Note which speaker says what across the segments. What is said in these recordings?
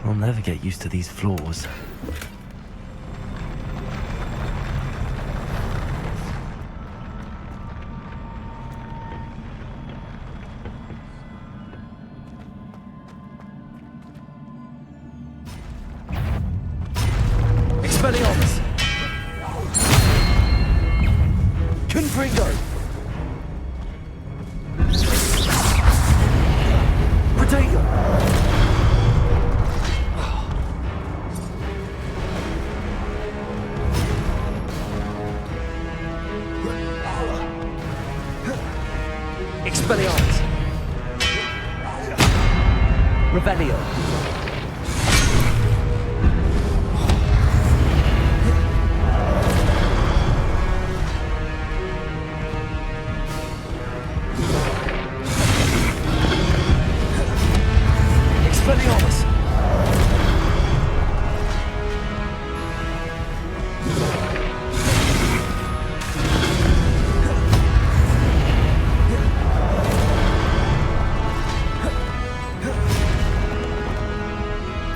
Speaker 1: I'll never get used to these floors.
Speaker 2: Expelliarmus! Confringo! Protego! Expelliarmus! Revelio! Expelliarmus!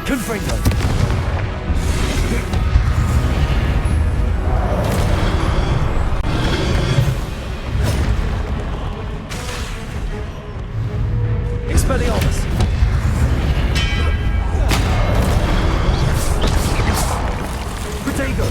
Speaker 2: Confringo! Expelliarmus! Protego!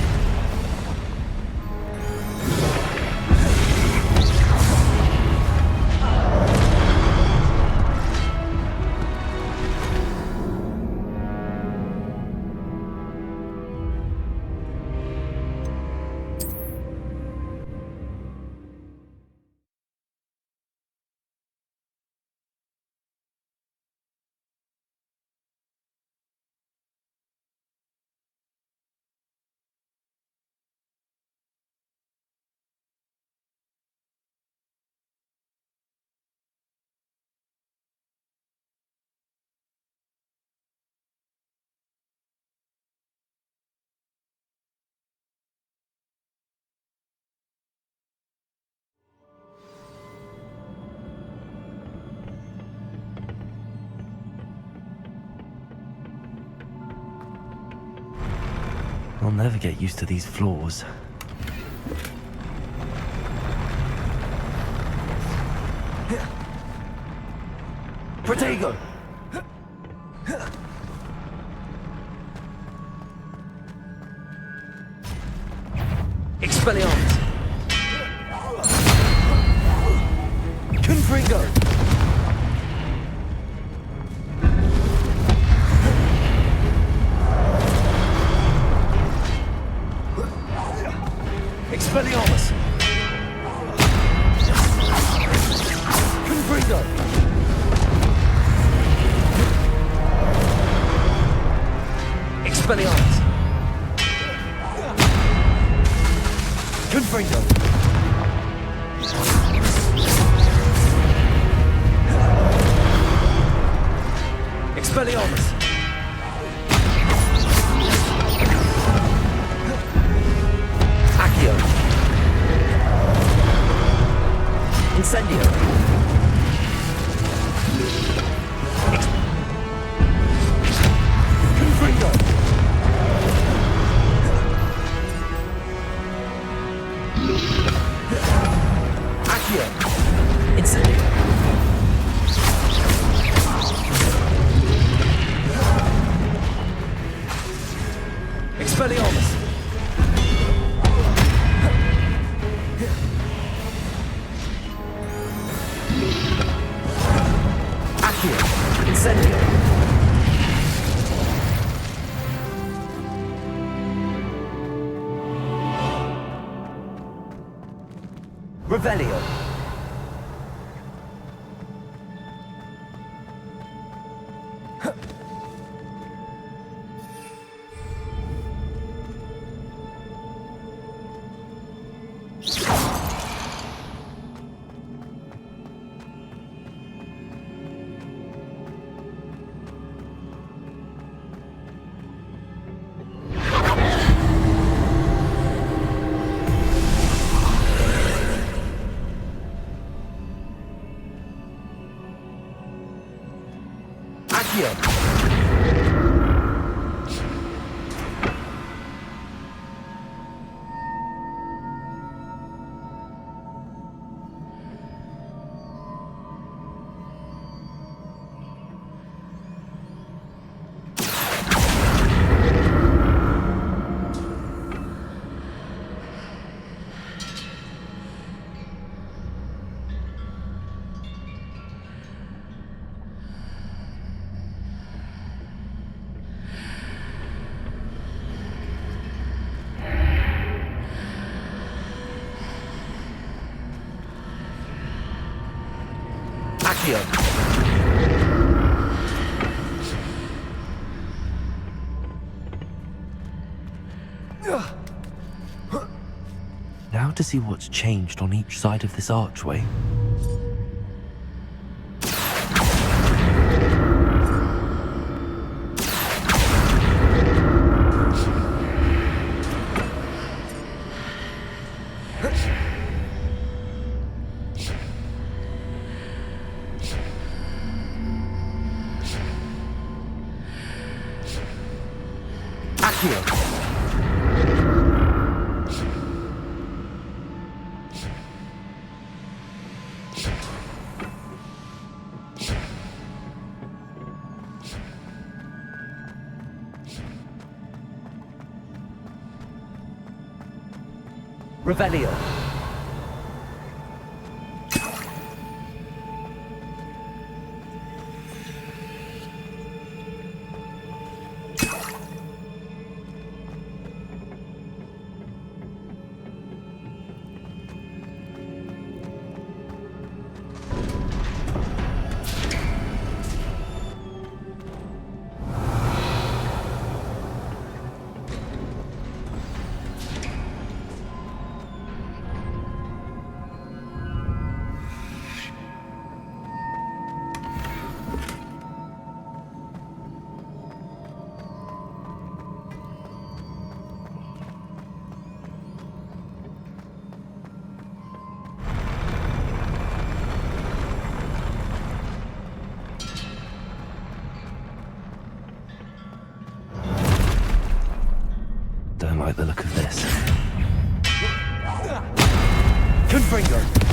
Speaker 1: I'll never get used to these floors.
Speaker 2: Protego! Expelliarmus! Confringo! Expelliarmus! Confringo! Expelliarmus! Confringo! Expelliarmus! Accio! Incendio! Confringo! Accio! Incendio! Expelliarmus! Accio! Incendio! Revelio! Accio! Accio.
Speaker 1: Now to see what's changed on each side of this archway.
Speaker 2: Accio. Revelio.
Speaker 1: Don't like the look of this.
Speaker 2: Confringo.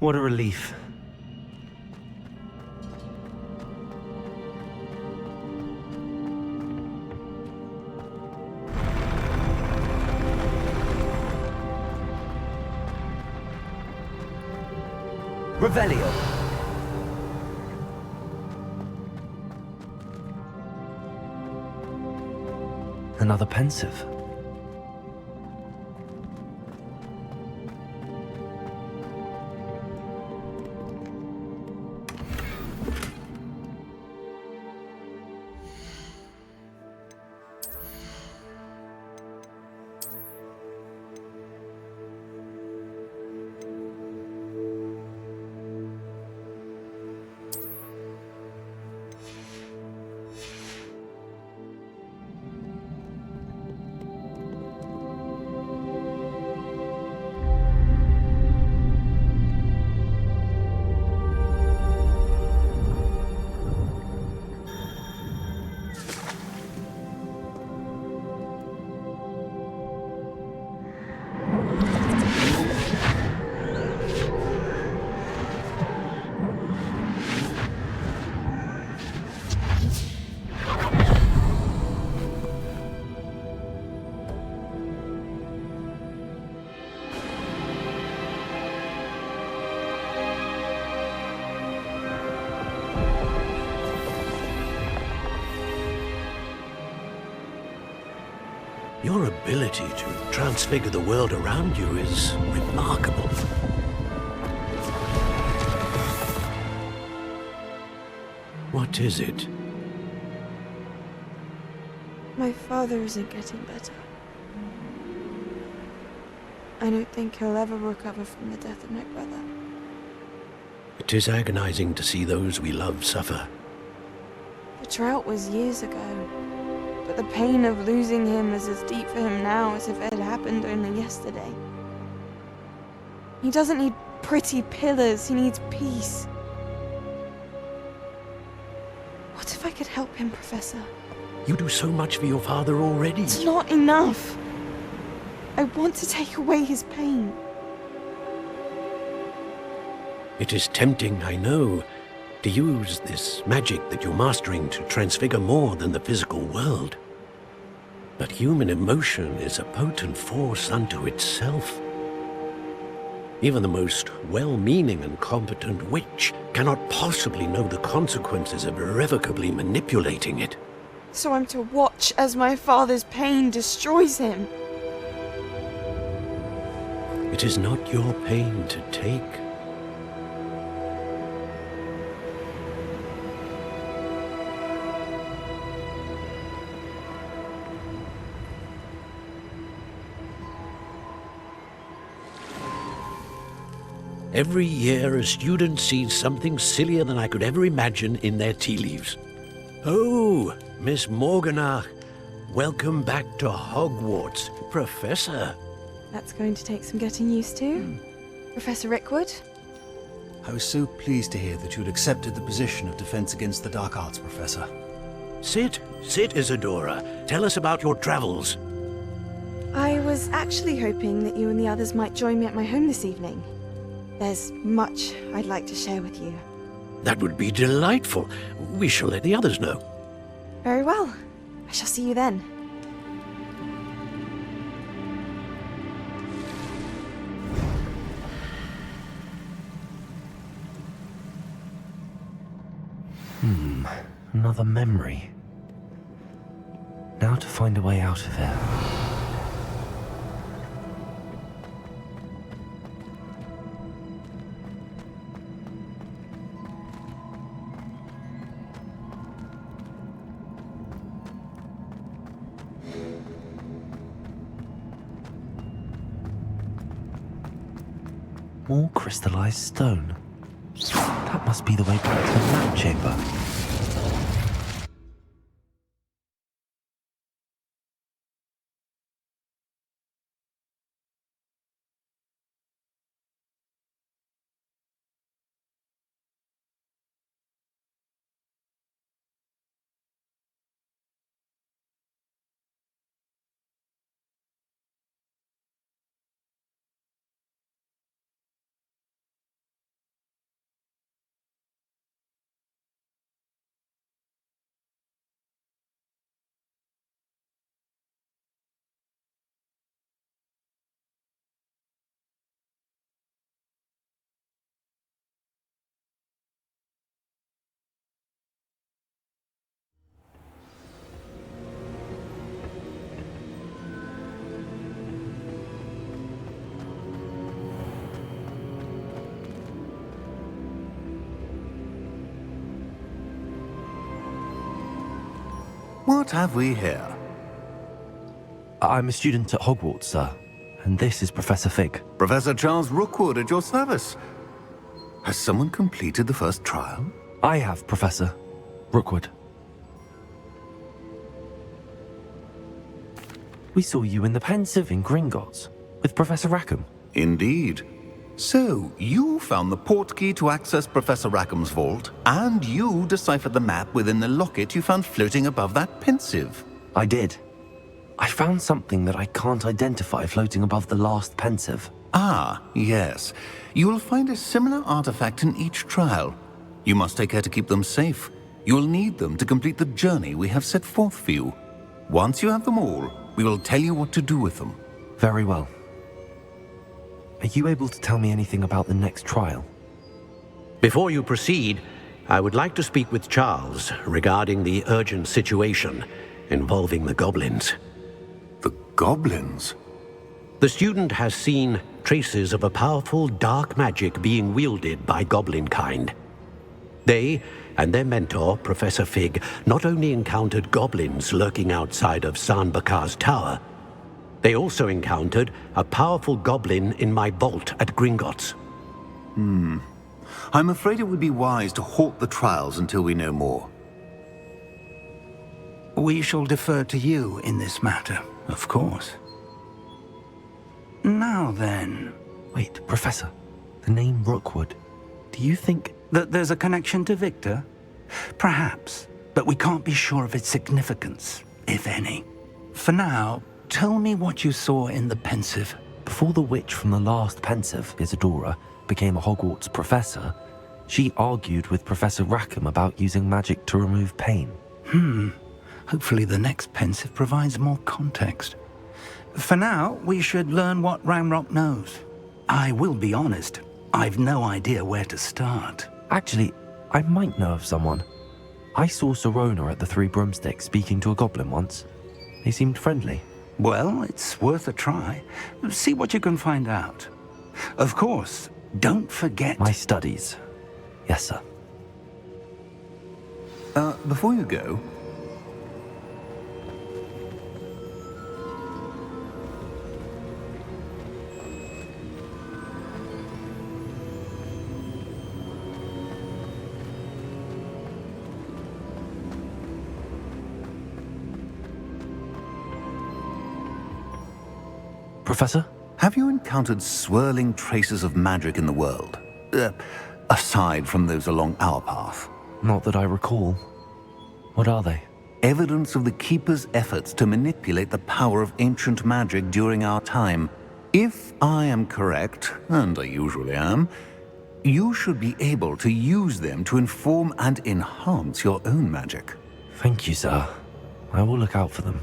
Speaker 2: What a relief. Revelio.
Speaker 1: Another pensive.
Speaker 3: Your ability to transfigure the world around you is remarkable. What is it?
Speaker 4: My father isn't getting better. I don't think he'll ever recover from the death of my brother.
Speaker 3: It is agonizing to see those we love suffer.
Speaker 4: The drought was years ago, but the pain of losing him is as deep for him now as if it had happened only yesterday. He doesn't need pretty pillars, he needs peace. What if I could help him, Professor?
Speaker 3: You do so much for your father already.
Speaker 4: It's not enough. I want to take away his pain.
Speaker 3: It is tempting, I know, to use this magic that you're mastering to transfigure more than the physical world. But human emotion is a potent force unto itself. Even the most well-meaning and competent witch cannot possibly know the consequences of irrevocably manipulating it.
Speaker 4: So I'm to watch as my father's pain destroys him.
Speaker 3: It is not your pain to take. Every year, a student sees something sillier than I could ever imagine in their tea leaves. Oh, Miss Morganach, welcome back to Hogwarts, Professor.
Speaker 4: That's going to take some getting used to. Professor Rickwood?
Speaker 5: I was so pleased to hear that you'd accepted the position of Defense Against the Dark Arts, Professor.
Speaker 3: Sit, Isadora. Tell us about your travels.
Speaker 4: I was actually hoping that you and the others might join me at my home this evening. There's much I'd like to share with you.
Speaker 3: That would be delightful. We shall let the others know.
Speaker 4: Very well. I shall see you then.
Speaker 1: Another memory. Now to find a way out of here. More crystallized stone. That must be the way back to the map chamber.
Speaker 6: What have we here?
Speaker 1: I'm a student at Hogwarts, sir. And this is Professor Fig.
Speaker 6: Professor Charles Rookwood at your service. Has someone completed the first trial?
Speaker 1: I have, Professor Rookwood. We saw you in the Pensive in Gringotts with Professor Rackham.
Speaker 6: Indeed. So, you found the portkey to access Professor Rackham's vault, and you deciphered the map within the locket you found floating above that Pensive.
Speaker 1: I did. I found something that I can't identify floating above the last Pensive.
Speaker 6: Ah, yes. You will find a similar artifact in each trial. You must take care to keep them safe. You will need them to complete the journey we have set forth for you. Once you have them all, we will tell you what to do with them.
Speaker 1: Very well. Are you able to tell me anything about the next trial?
Speaker 3: Before you proceed, I would like to speak with Charles regarding the urgent situation involving the goblins.
Speaker 6: The goblins?
Speaker 3: The student has seen traces of a powerful dark magic being wielded by goblin kind. They and their mentor, Professor Fig, not only encountered goblins lurking outside of Sanbakar's tower, they also encountered a powerful goblin in my vault at Gringotts.
Speaker 6: I'm afraid it would be wise to halt the trials until we know more.
Speaker 7: We shall defer to you in this matter, of course. Now then,
Speaker 1: Wait, Professor. The name Rookwood. Do you think...
Speaker 7: that there's a connection to Victor? Perhaps, but we can't be sure of its significance, if any. For now, tell me what you saw in the Pensive.
Speaker 1: Before the witch from the last Pensive, Isadora, became a Hogwarts professor, she argued with Professor Rackham about using magic to remove pain.
Speaker 7: Hopefully the next Pensive provides more context. For now, we should learn what Ramrock knows. I will be honest, I've no idea where to start.
Speaker 1: Actually, I might know of someone. I saw Serona at the Three Broomsticks speaking to a goblin once. They seemed friendly.
Speaker 7: Well, it's worth a try. See what you can find out. Of course, don't forget...
Speaker 1: My studies. Yes, sir.
Speaker 6: Before you go...
Speaker 1: Professor?
Speaker 6: Have you encountered swirling traces of magic in the world? Aside from those along our path?
Speaker 1: Not that I recall. What are they?
Speaker 6: Evidence of the Keeper's efforts to manipulate the power of ancient magic during our time. If I am correct, and I usually am, you should be able to use them to inform and enhance your own magic.
Speaker 1: Thank you, sir. I will look out for them.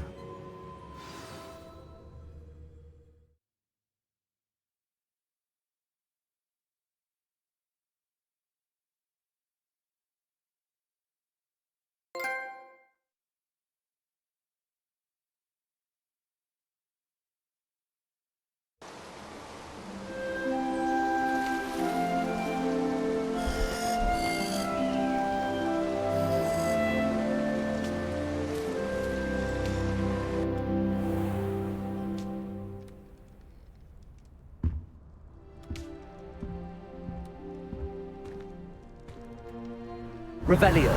Speaker 2: Revelio.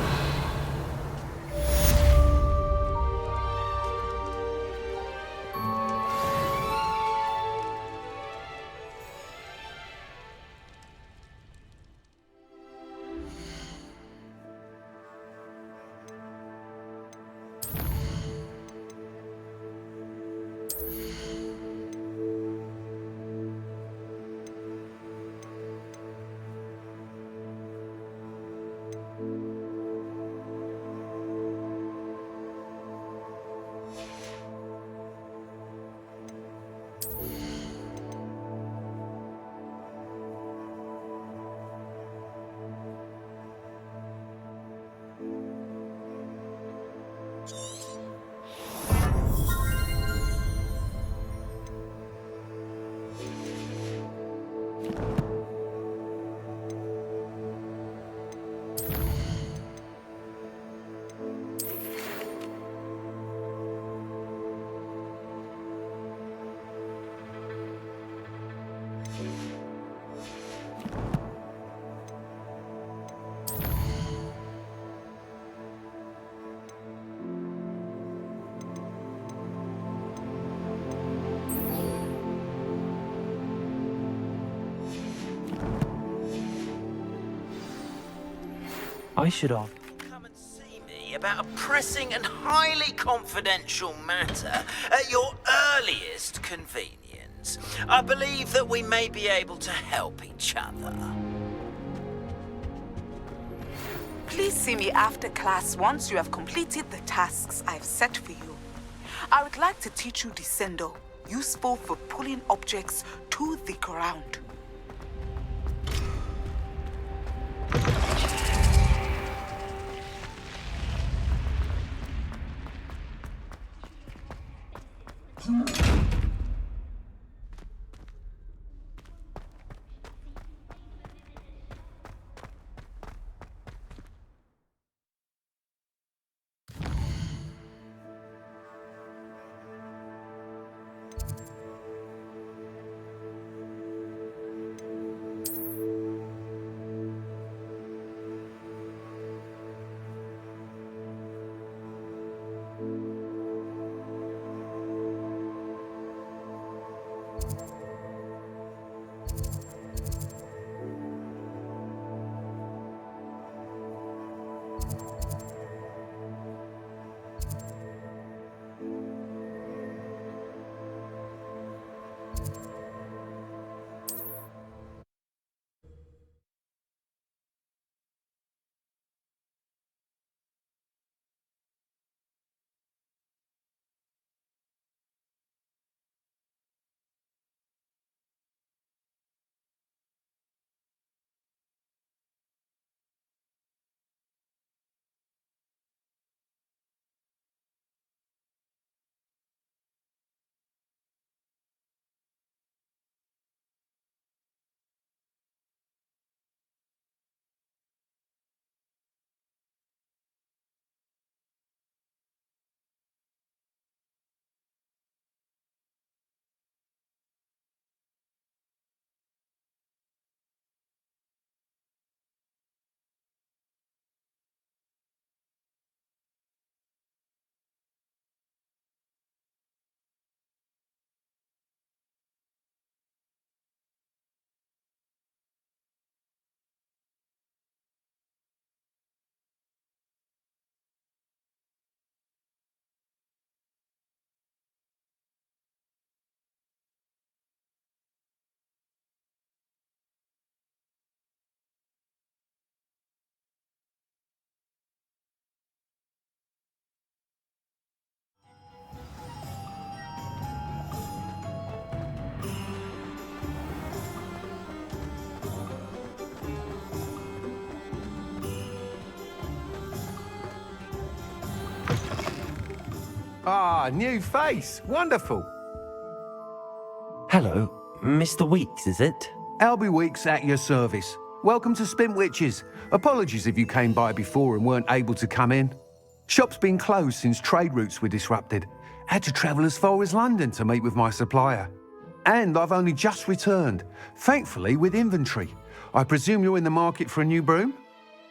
Speaker 1: I should have.
Speaker 8: Come and see me about a pressing and highly confidential matter at your earliest convenience. I believe that we may be able to help each other.
Speaker 9: Please see me after class once you have completed the tasks I've set for you. I would like to teach you Descendo, useful for pulling objects to the ground.
Speaker 10: Ah, new face. Wonderful.
Speaker 1: Hello, Mr. Weeks, is it?
Speaker 10: Albie Weeks at your service. Welcome to Spintwitches. Apologies if you came by before and weren't able to come in. Shop's been closed since trade routes were disrupted. Had to travel as far as London to meet with my supplier. And I've only just returned, thankfully with inventory. I presume you're in the market for a new broom?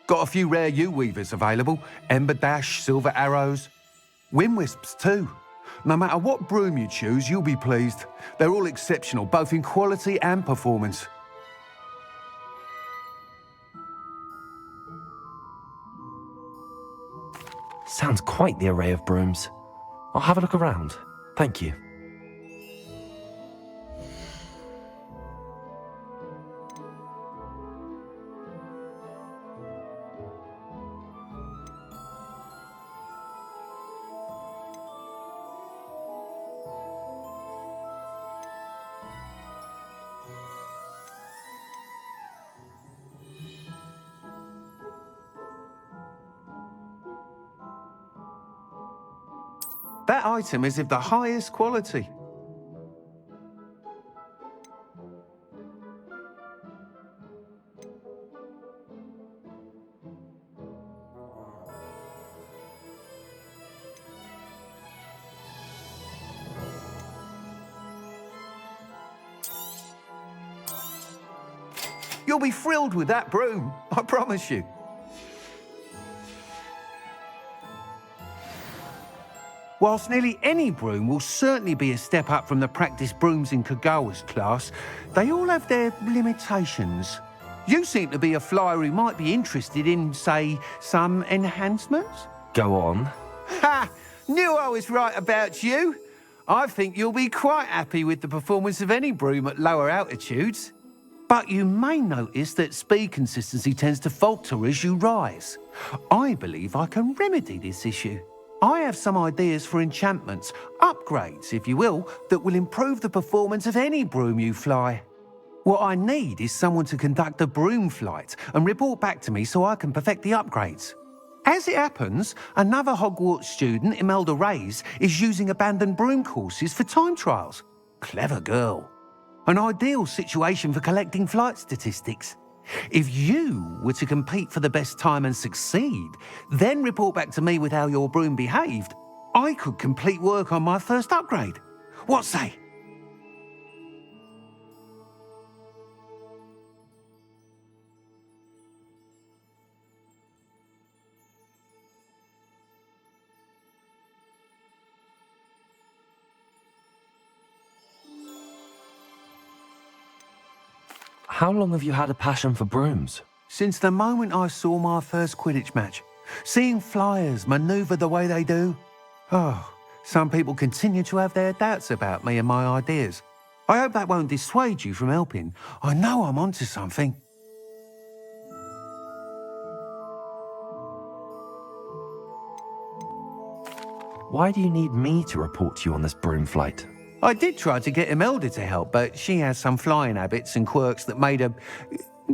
Speaker 10: Got a few rare U-weavers available, Ember Dash, Silver Arrows. Wind Wisps too. No matter what broom you choose, you'll be pleased. They're all exceptional, both in quality and performance.
Speaker 1: Sounds quite the array of brooms. I'll have a look around. Thank you.
Speaker 10: That item is of the highest quality. You'll be thrilled with that broom, I promise you. Whilst nearly any broom will certainly be a step up from the practice brooms in Kagawa's class, they all have their limitations. You seem to be a flyer who might be interested in, say, some enhancements?
Speaker 1: Go on.
Speaker 10: Ha! Knew I was right about you. I think you'll be quite happy with the performance of any broom at lower altitudes. But you may notice that speed consistency tends to falter as you rise. I believe I can remedy this issue. I have some ideas for enchantments, upgrades, if you will, that will improve the performance of any broom you fly. What I need is someone to conduct a broom flight and report back to me so I can perfect the upgrades. As it happens, another Hogwarts student, Imelda Reyes, is using abandoned broom courses for time trials. Clever girl. An ideal situation for collecting flight statistics. If you were to compete for the best time and succeed, then report back to me with how your broom behaved, I could complete work on my first upgrade. What say?
Speaker 1: How long have you had a passion for brooms?
Speaker 10: Since the moment I saw my first Quidditch match, seeing flyers manoeuvre the way they do. Oh, some people continue to have their doubts about me and my ideas. I hope that won't dissuade you from helping. I know I'm onto something.
Speaker 1: Why do you need me to report to you on this broom flight?
Speaker 10: I did try to get Imelda to help, but she has some flying habits and quirks that made her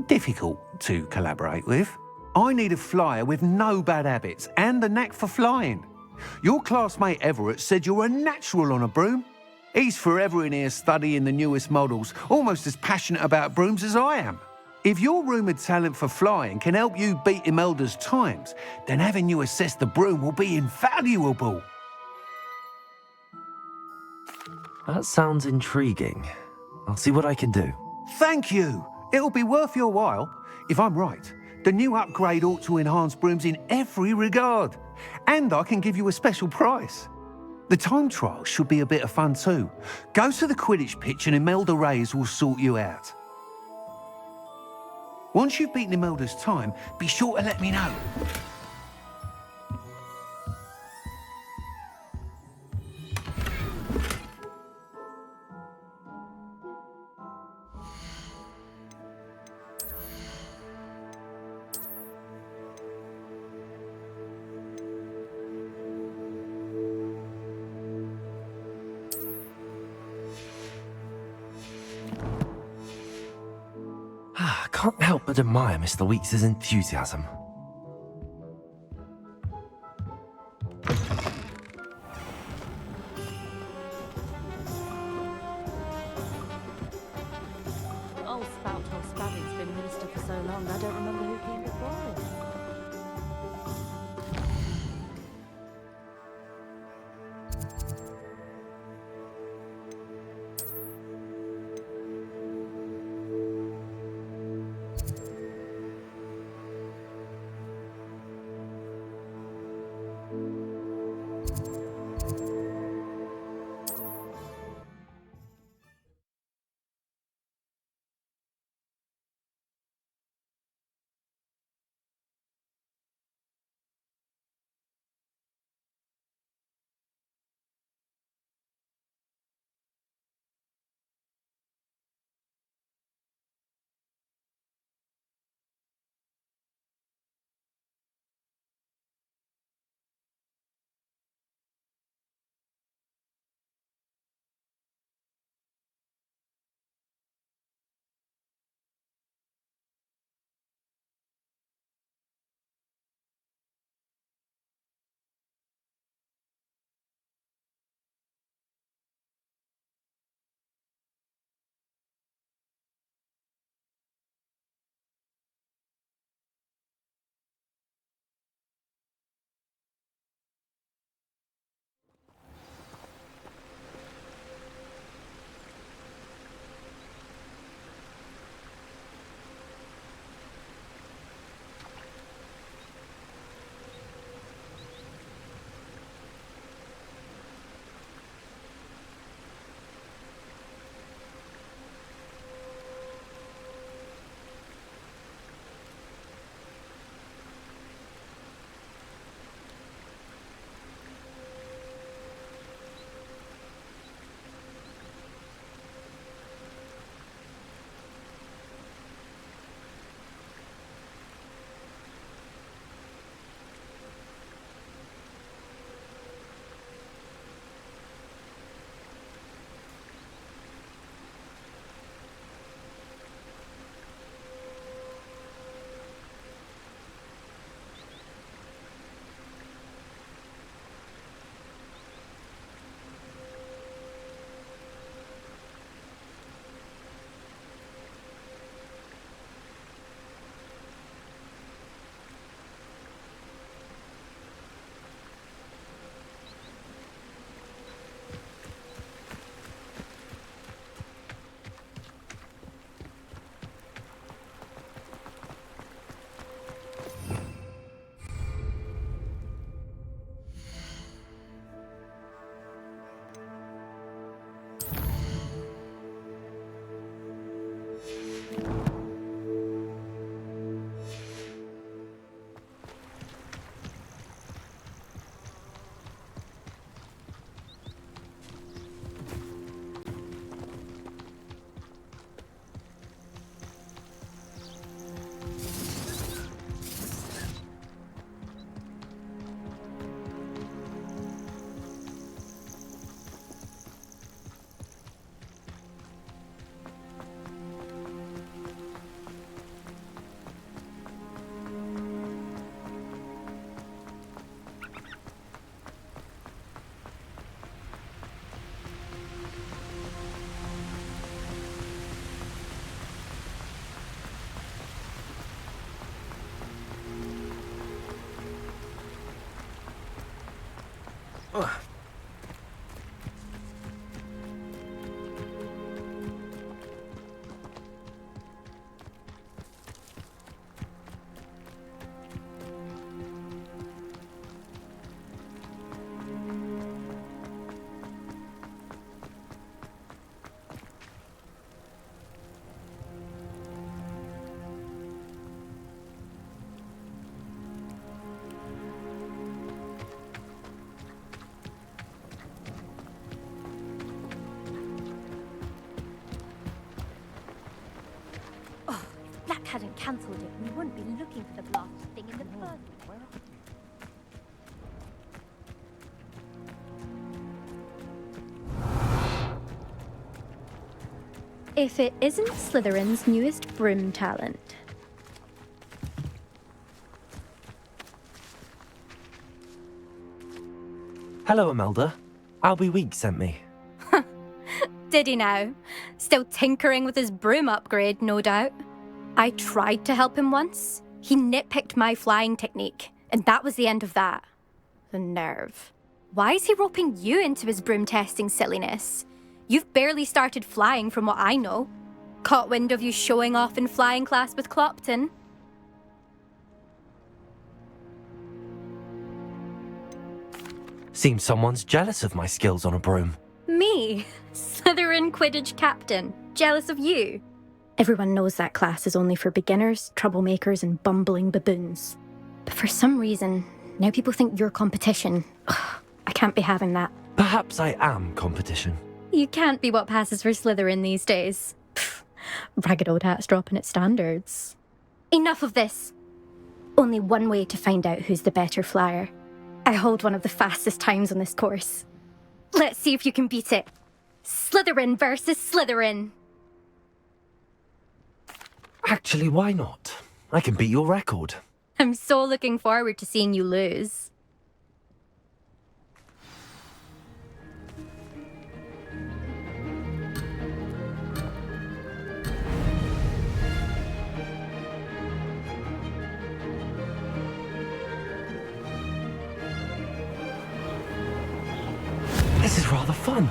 Speaker 10: difficult to collaborate with. I need a flyer with no bad habits and the knack for flying. Your classmate Everett said you're a natural on a broom. He's forever in here studying the newest models, almost as passionate about brooms as I am. If your rumoured talent for flying can help you beat Imelda's times, then having you assess the broom will be invaluable.
Speaker 1: That sounds intriguing. I'll see what I can do.
Speaker 10: Thank you. It'll be worth your while. If I'm right, the new upgrade ought to enhance brooms in every regard. And I can give you a special price. The time trial should be a bit of fun too. Go to the Quidditch pitch and Imelda Reyes will sort you out. Once you've beaten Imelda's time, be sure to let me know.
Speaker 1: I can't help but admire Mr. Weeks' enthusiasm.
Speaker 11: Old spout or Spabby's been minister for so long, I don't remember who came before him.
Speaker 12: Black hadn't cancelled it, we wouldn't be looking for the blasted thing in the first place. If it isn't Slytherin's newest broom talent.
Speaker 1: Hello, Imelda. Albie Week sent me.
Speaker 12: Did he now? Still tinkering with his broom upgrade, no doubt. I tried to help him once. He nitpicked my flying technique, and that was the end of that. The nerve. Why is he roping you into his broom testing silliness? You've barely started flying from what I know. Caught wind of you showing off in flying class with Clopton.
Speaker 1: Seems someone's jealous of my skills on a broom.
Speaker 12: Me? Slytherin Quidditch captain. Jealous of you? Everyone knows that class is only for beginners, troublemakers, and bumbling baboons. But for some reason, now people think you're competition. Ugh, I can't be having that.
Speaker 1: Perhaps I am competition.
Speaker 12: You can't be what passes for Slytherin these days. Pfft, ragged old hat's dropping its standards. Enough of this. Only one way to find out who's the better flyer. I hold one of the fastest times on this course. Let's see if you can beat it. Slytherin versus Slytherin.
Speaker 1: Actually, why not? I can beat your record.
Speaker 12: I'm so looking forward to seeing you lose.
Speaker 1: This is rather fun.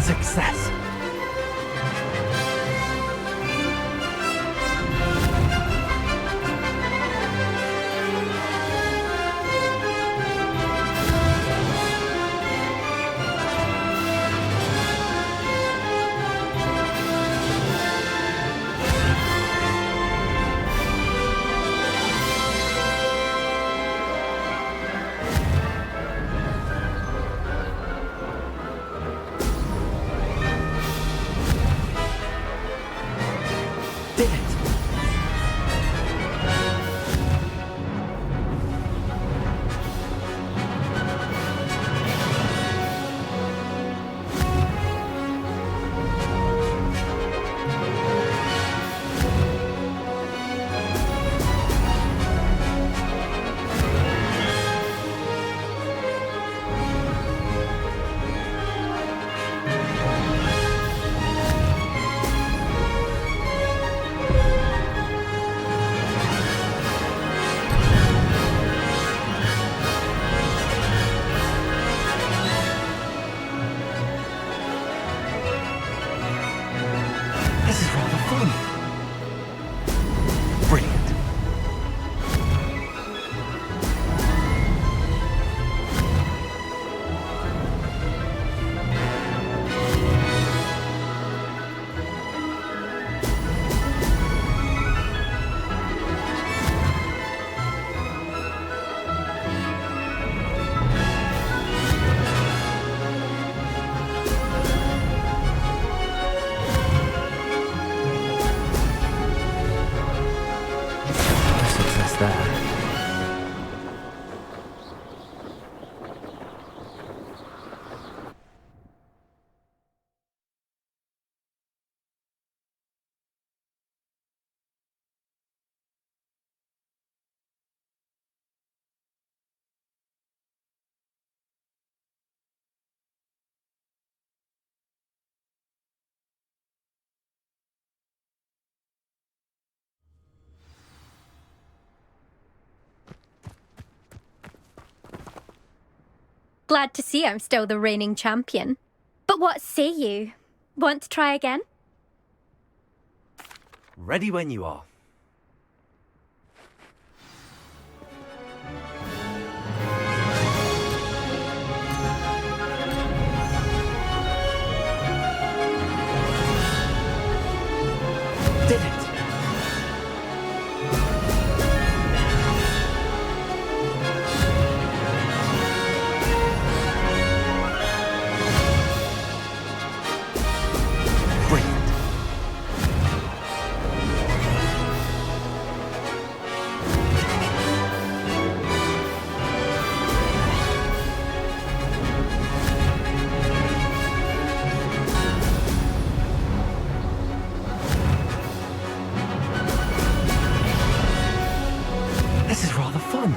Speaker 1: Success.
Speaker 12: Glad to see I'm still the reigning champion. But what say you? Want to try again?
Speaker 1: Ready when you are. Did it! Brilliant. This is rather fun.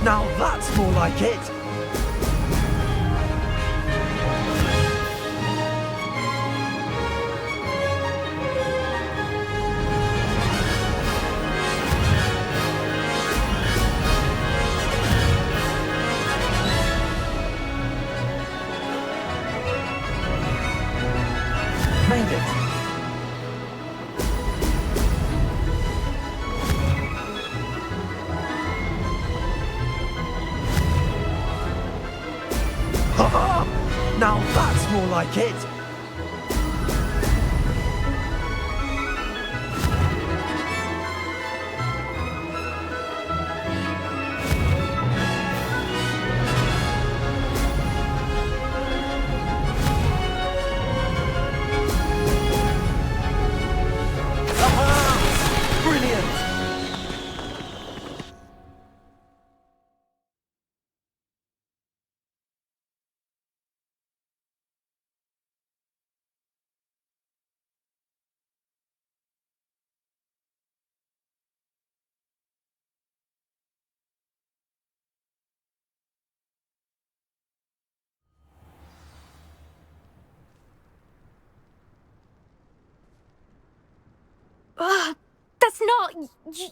Speaker 1: Now that's more like it. Made it. Now that's more like it. Brilliant.
Speaker 12: Ugh, that's not...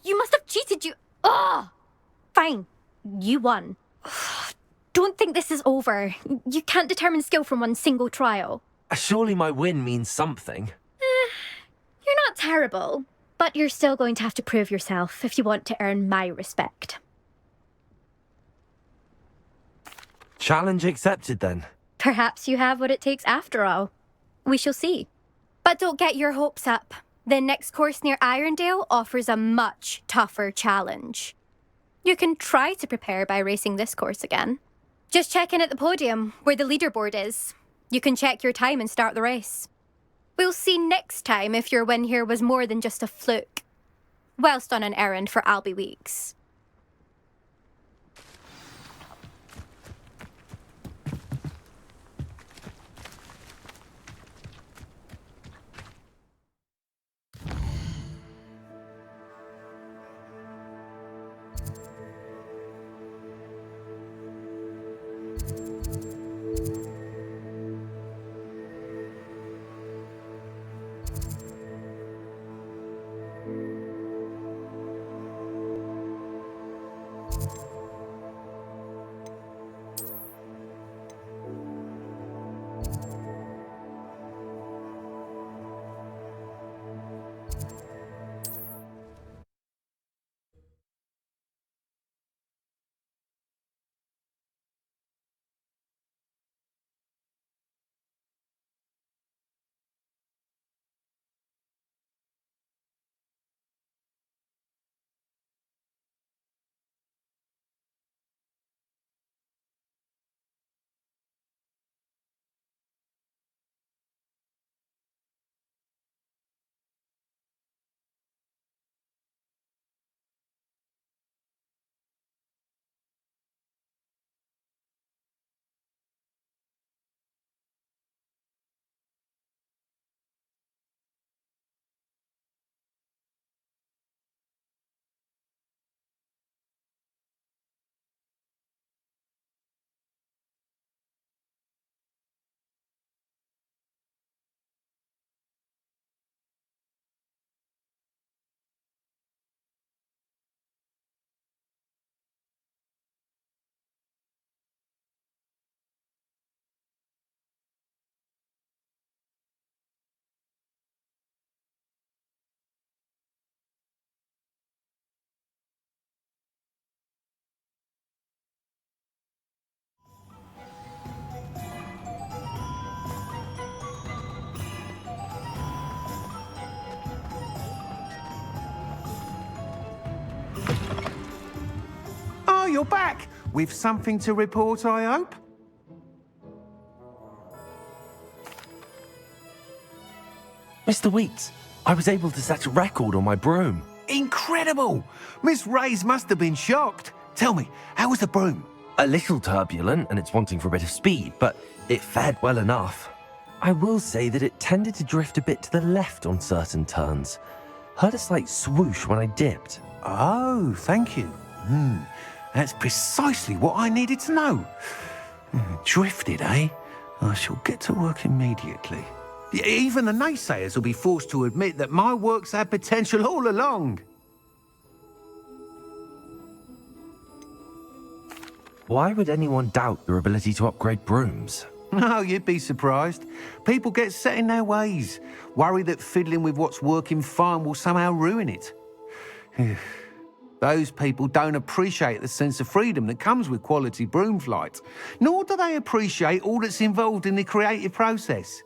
Speaker 12: You must have cheated, you... Ugh! Fine. You won. Ugh, don't think this is over. You can't determine skill from one single trial.
Speaker 1: Surely my win means something.
Speaker 12: You're not terrible, but you're still going to have to prove yourself if you want to earn my respect.
Speaker 1: Challenge accepted then.
Speaker 12: Perhaps you have what it takes after all. We shall see. But don't get your hopes up. The next course near Irondale offers a much tougher challenge. You can try to prepare by racing this course again. Just check in at the podium, where the leaderboard is. You can check your time and start the race. We'll see next time if your win here was more than just a fluke. Whilst on an errand for Albie Weeks.
Speaker 10: you're back. With something to report, I hope?
Speaker 1: Mr. Weeks, I was able to set a record on my broom.
Speaker 10: Incredible! Miss Reyes must have been shocked. Tell me, how was the broom?
Speaker 1: A little turbulent and it's wanting for a bit of speed, but it fared well enough. I will say that it tended to drift a bit to the left on certain turns. Heard a slight swoosh when I dipped.
Speaker 10: Oh, thank you. That's precisely what I needed to know. Drifted, eh? I shall get to work immediately. Even the naysayers will be forced to admit that my work's had potential all along.
Speaker 1: Why would anyone doubt your ability to upgrade brooms?
Speaker 10: No, you'd be surprised. People get set in their ways, worry that fiddling with what's working fine will somehow ruin it. Those people don't appreciate the sense of freedom that comes with quality broom flight, nor do they appreciate all that's involved in the creative process.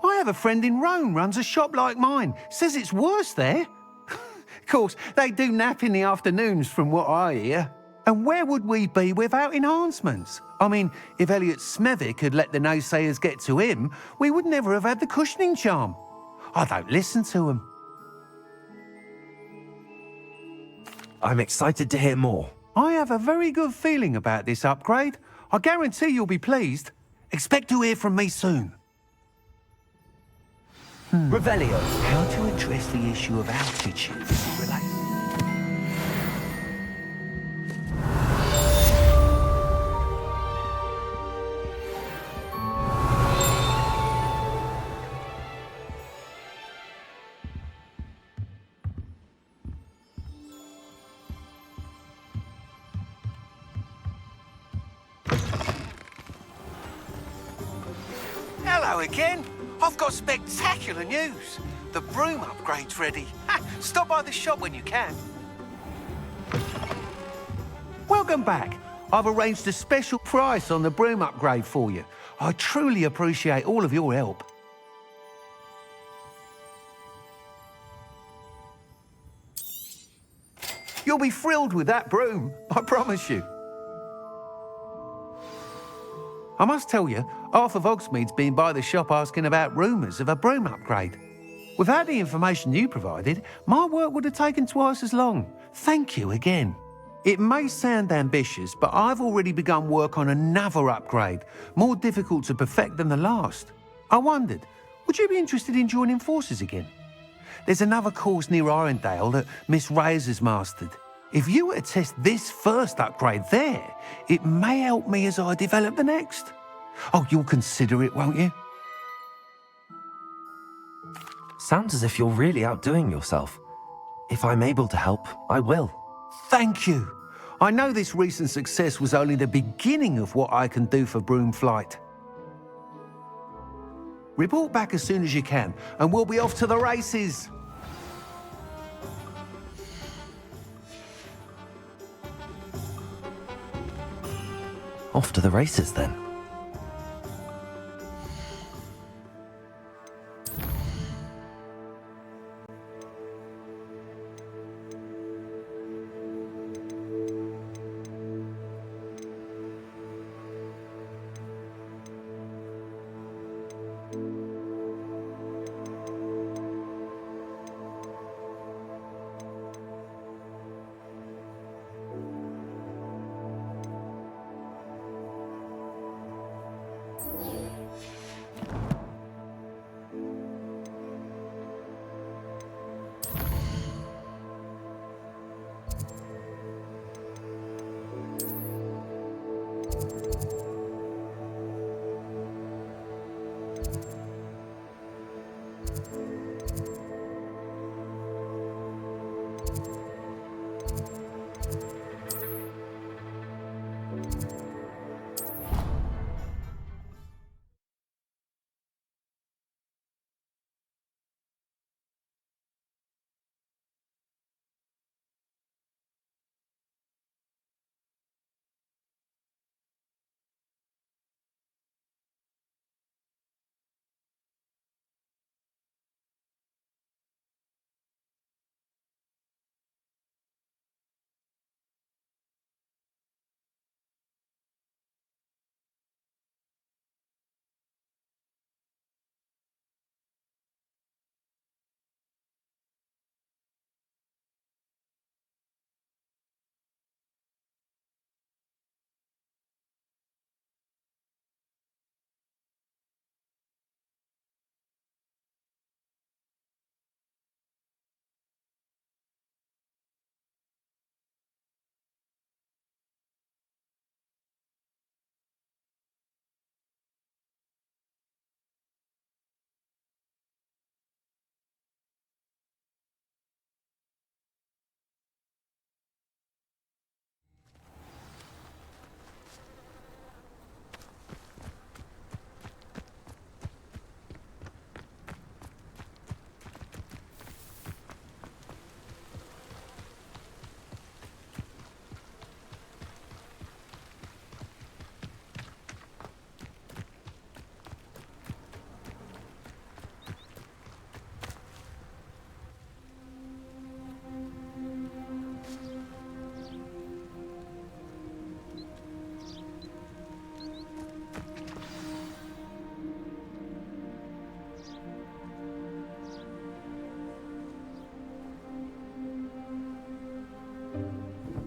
Speaker 10: I have a friend in Rome runs a shop like mine, says it's worse there. Of course, they do nap in the afternoons from what I hear. And where would we be without enhancements? I mean, if Elliot Smethwick had let the naysayers get to him, we would never have had the cushioning charm. I don't listen to them.
Speaker 1: I'm excited to hear more.
Speaker 10: I have a very good feeling about this upgrade. I guarantee you'll be pleased. Expect to hear from me soon.
Speaker 2: Revelio.
Speaker 10: How to address the issue of altitude as it relates? Hello again. I've got spectacular news. The broom upgrade's ready. Stop by the shop when you can. Welcome back. I've arranged a special price on the broom upgrade for you. I truly appreciate all of your help. You'll be thrilled with that broom, I promise you. I must tell you, half of Hogsmeade's been by the shop asking about rumours of a broom upgrade. Without the information you provided, my work would have taken twice as long. Thank you again. It may sound ambitious, but I've already begun work on another upgrade, more difficult to perfect than the last. I wondered, would you be interested in joining forces again? There's another course near Irondale that Miss Reyes has mastered. If you were to test this first upgrade there, it may help me as I develop the next. Oh, you'll consider it, won't you?
Speaker 1: Sounds as if you're really outdoing yourself. If I'm able to help, I will.
Speaker 10: Thank you. I know this recent success was only the beginning of what I can do for broom flight. Report back as soon as you can, and we'll be off to the races.
Speaker 1: Off to the races then.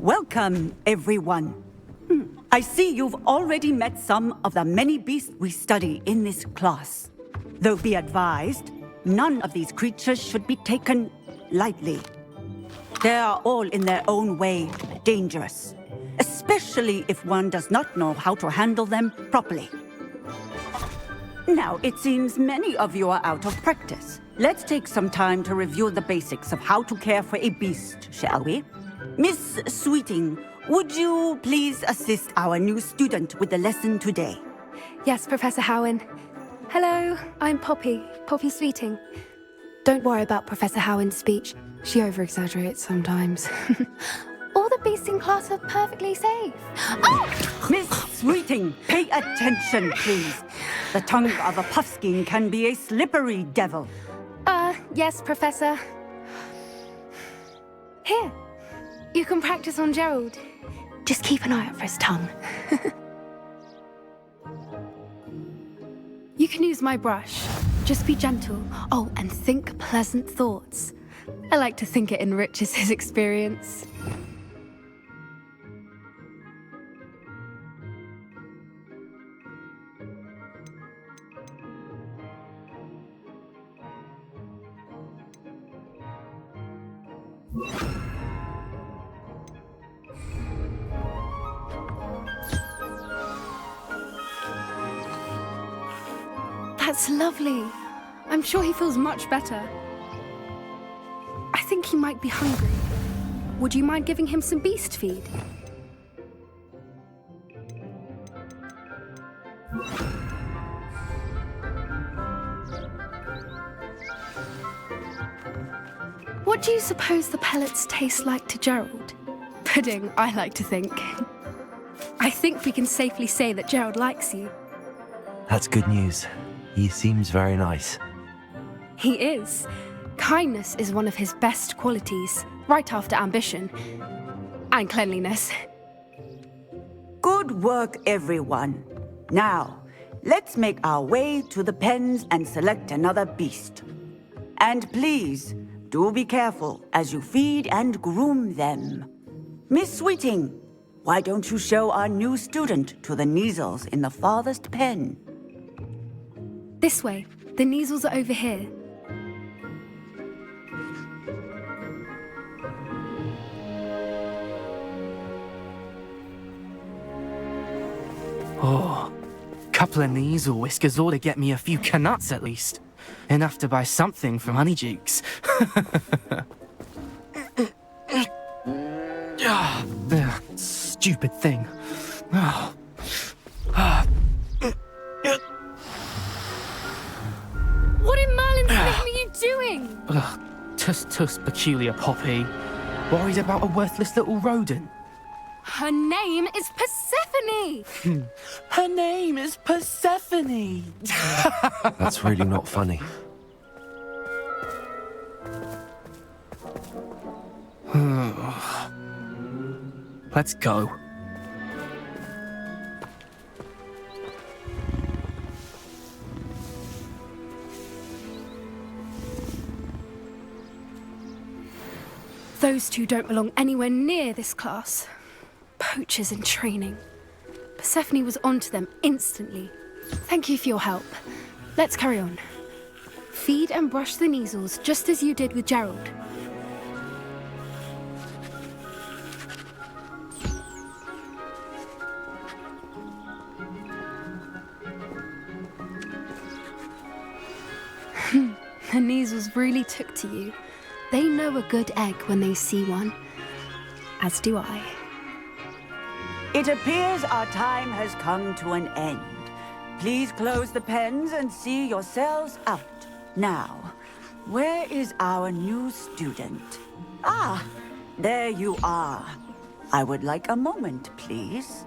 Speaker 13: Welcome, everyone. I see you've already met some of the many beasts we study in this class. Though be advised, none of these creatures should be taken lightly. They are all in their own way dangerous, especially if one does not know how to handle them properly. Now, it seems many of you are out of practice. Let's take some time to review the basics of how to care for a beast, shall we? Miss Sweeting, would you please assist our new student with the lesson today?
Speaker 14: Yes, Professor Howen. Hello, I'm Poppy Sweeting. Don't worry about Professor Howen's speech. She over-exaggerates sometimes. All the beasts in class are perfectly safe. Oh!
Speaker 13: Miss Sweeting, pay attention, please. The tongue of a puffskein can be a slippery devil.
Speaker 14: Yes, Professor. Here, you can practice on Gerald. Just keep an eye out for his tongue. You can use my brush. Just be gentle. Oh, and think pleasant thoughts. I like to think it enriches his experience. That's lovely. I'm sure he feels much better. I think he might be hungry. Would you mind giving him some beast feed? What do you suppose the pellets taste like to Gerald? Pudding, I like to think. I think we can safely say that Gerald likes you.
Speaker 1: That's good news. He seems very nice.
Speaker 14: He is. Kindness is one of his best qualities, right after ambition. And cleanliness.
Speaker 13: Good work, everyone. Now, let's make our way to the pens and select another beast. And please, do be careful as you feed and groom them. Miss Sweeting, why don't you show our new student to the Kneazles in the farthest pen?
Speaker 14: This way. The Kneazles are over here.
Speaker 15: Oh, couple of Kneazle whiskers ought to get me a few canuts at least. Enough to buy something from Honeydukes. Stupid thing.
Speaker 14: What in Merlin's name are you doing?
Speaker 15: Tuss, peculiar Poppy. Worried about a worthless little rodent.
Speaker 14: Her name is Persephone!
Speaker 15: Her name is Persephone!
Speaker 1: That's really not funny.
Speaker 15: Let's go.
Speaker 14: Those two don't belong anywhere near this class. Poachers in training. Persephone was onto them instantly. Thank you for your help. Let's carry on. Feed and brush the Kneazles just as you did with Gerald. The Kneazles really took to you. They know a good egg when they see one. As do I.
Speaker 13: It appears our time has come to an end. Please close the pens and see yourselves out. Now, where is our new student? Ah, there you are. I would like a moment, please.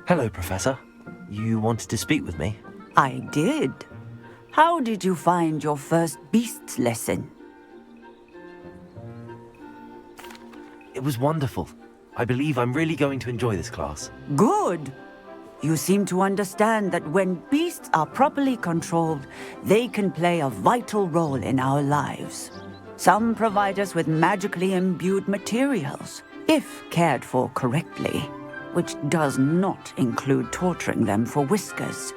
Speaker 1: Hello, Professor. You wanted to speak with me?
Speaker 13: I did. How did you find your first beasts lesson?
Speaker 1: It was wonderful. I believe I'm really going to enjoy this class.
Speaker 13: Good. You seem to understand that when beasts are properly controlled, they can play a vital role in our lives. Some provide us with magically imbued materials, if cared for correctly, which does not include torturing them for whiskers.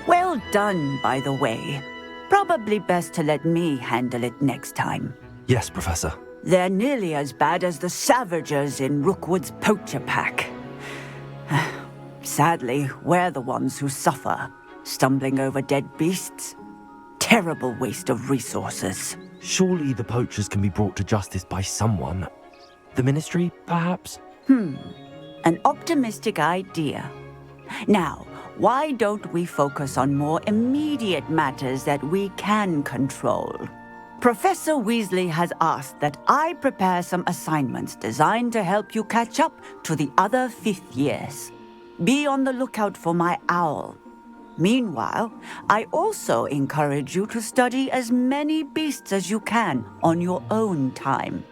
Speaker 13: Well done, by the way. Probably best to let me handle it next time.
Speaker 1: Yes, Professor.
Speaker 13: They're nearly as bad as the Savagers in Rookwood's poacher pack. Sadly, we're the ones who suffer, stumbling over dead beasts. Terrible waste of resources.
Speaker 1: Surely the poachers can be brought to justice by someone. The Ministry, perhaps?
Speaker 13: An optimistic idea. Now, why don't we focus on more immediate matters that we can control? Professor Weasley has asked that I prepare some assignments designed to help you catch up to the other 5th years. Be on the lookout for my owl. Meanwhile, I also encourage you to study as many beasts as you can on your own time.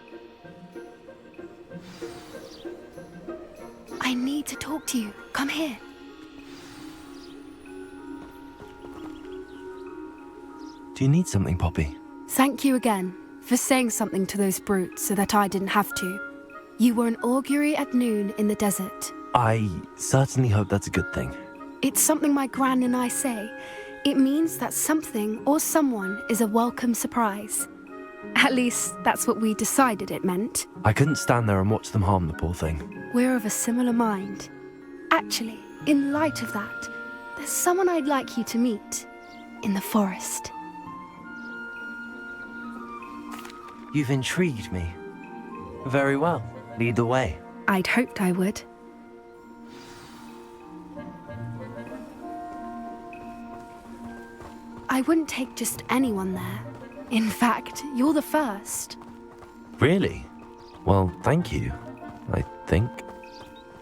Speaker 14: I need to talk to you. Come here.
Speaker 1: Do you need something, Poppy?
Speaker 14: Thank you again for saying something to those brutes so that I didn't have to. You were an augury at noon in the desert.
Speaker 1: I certainly hope that's a good thing.
Speaker 14: It's something my gran and I say. It means that something or someone is a welcome surprise. At least, that's what we decided it meant.
Speaker 1: I couldn't stand there and watch them harm the poor thing.
Speaker 14: We're of a similar mind. Actually, in light of that, there's someone I'd like you to meet. In the forest.
Speaker 1: You've intrigued me. Very well. Lead the way.
Speaker 14: I'd hoped I would. I wouldn't take just anyone there. In fact, you're the first.
Speaker 1: Really? Well, thank you, I think.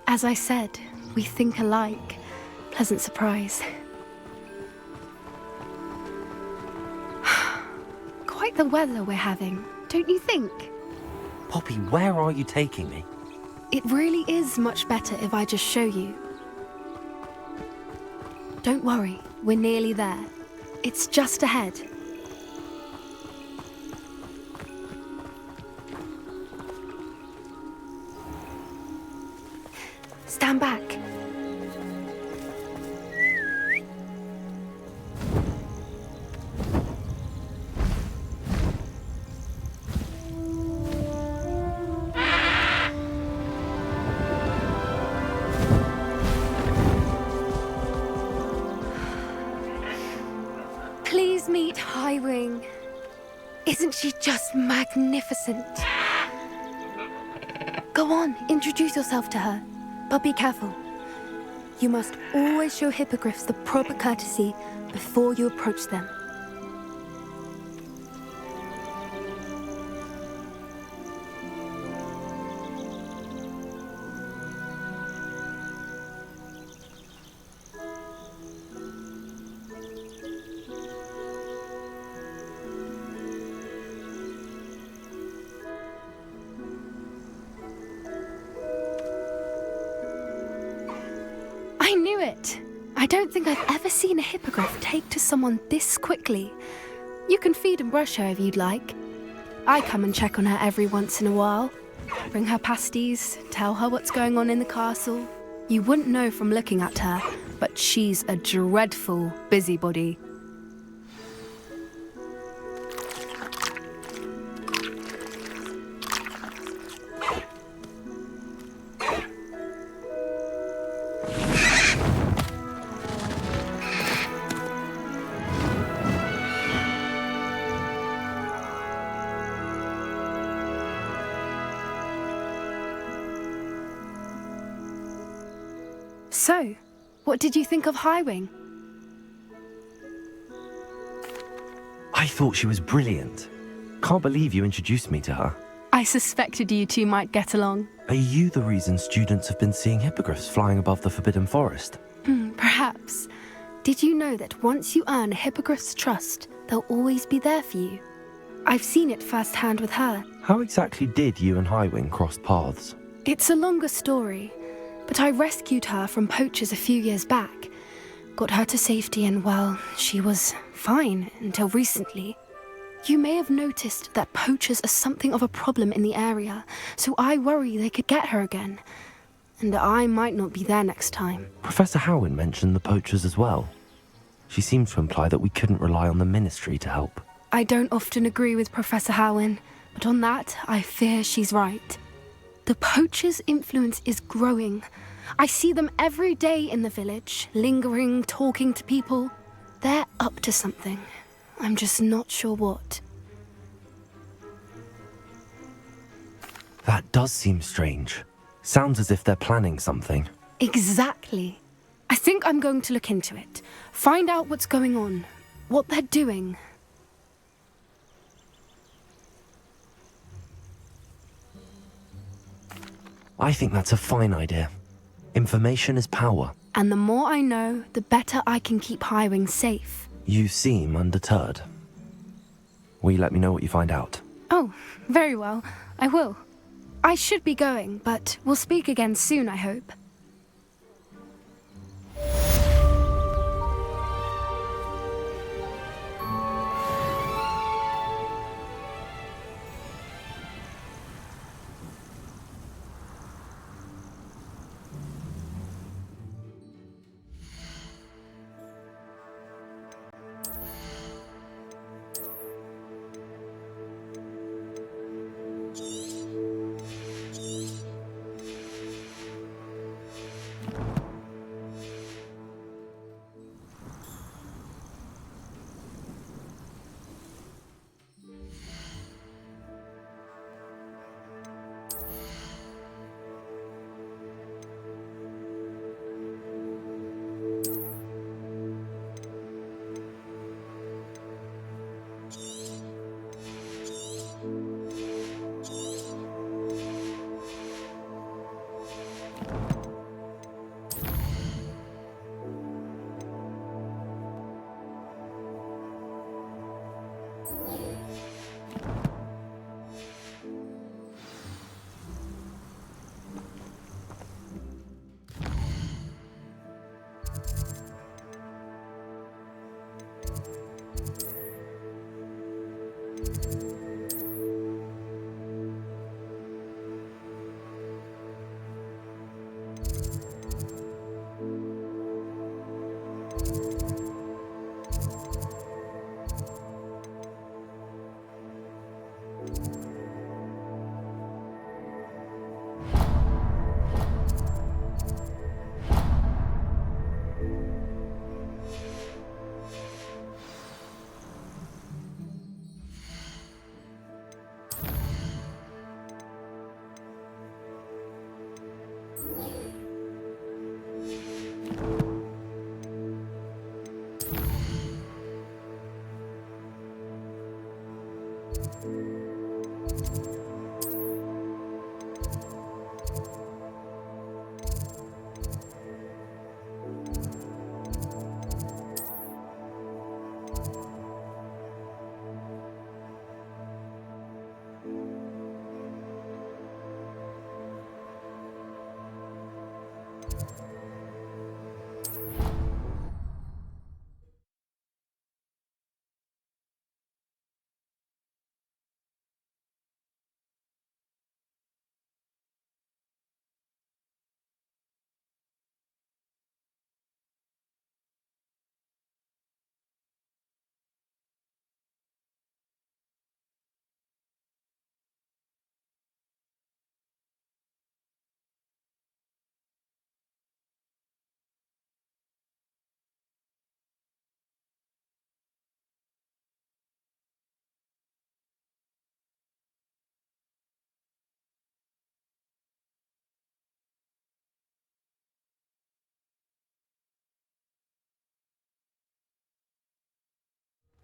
Speaker 14: As I said, we think alike. Pleasant surprise. Quite the weather we're having, don't you think?
Speaker 1: Poppy, where are you taking me?
Speaker 14: It really is much better if I just show you. Don't worry, we're nearly there. It's just ahead. Stand back. Please meet Highwing. Isn't she just magnificent? Go on, introduce yourself to her. But be careful. You must always show hippogriffs the proper courtesy before you approach them. I knew it! I don't think I've ever seen a hippogriff take to someone this quickly. You can feed and brush her if you'd like. I come and check on her every once in a while. Bring her pasties, tell her what's going on in the castle. You wouldn't know from looking at her, but she's a dreadful busybody. So, what did you think of Highwing?
Speaker 1: I thought she was brilliant. Can't believe you introduced me to her.
Speaker 14: I suspected you two might get along.
Speaker 1: Are you the reason students have been seeing hippogriffs flying above the Forbidden Forest?
Speaker 14: Perhaps. Did you know that once you earn a hippogriff's trust, they'll always be there for you? I've seen it firsthand with her.
Speaker 1: How exactly did you and Highwing cross paths?
Speaker 14: It's a longer story, but I rescued her from poachers a few years back. Got her to safety and, well, she was fine until recently. You may have noticed that poachers are something of a problem in the area, so I worry they could get her again. And I might not be there next time.
Speaker 1: Professor Howin mentioned the poachers as well. She seemed to imply that we couldn't rely on the Ministry to help.
Speaker 14: I don't often agree with Professor Howin, but on that, I fear she's right. The poachers' influence is growing. I see them every day in the village, lingering, talking to people. They're up to something. I'm just not sure what.
Speaker 1: That does seem strange. Sounds as if they're planning something.
Speaker 14: Exactly. I think I'm going to look into it. Find out what's going on, what they're doing.
Speaker 1: I think that's a fine idea. Information is power.
Speaker 14: And the more I know, the better I can keep Highwing safe.
Speaker 1: You seem undeterred. Will you let me know what you find out?
Speaker 14: Oh, very well. I will. I should be going, but we'll speak again soon, I hope.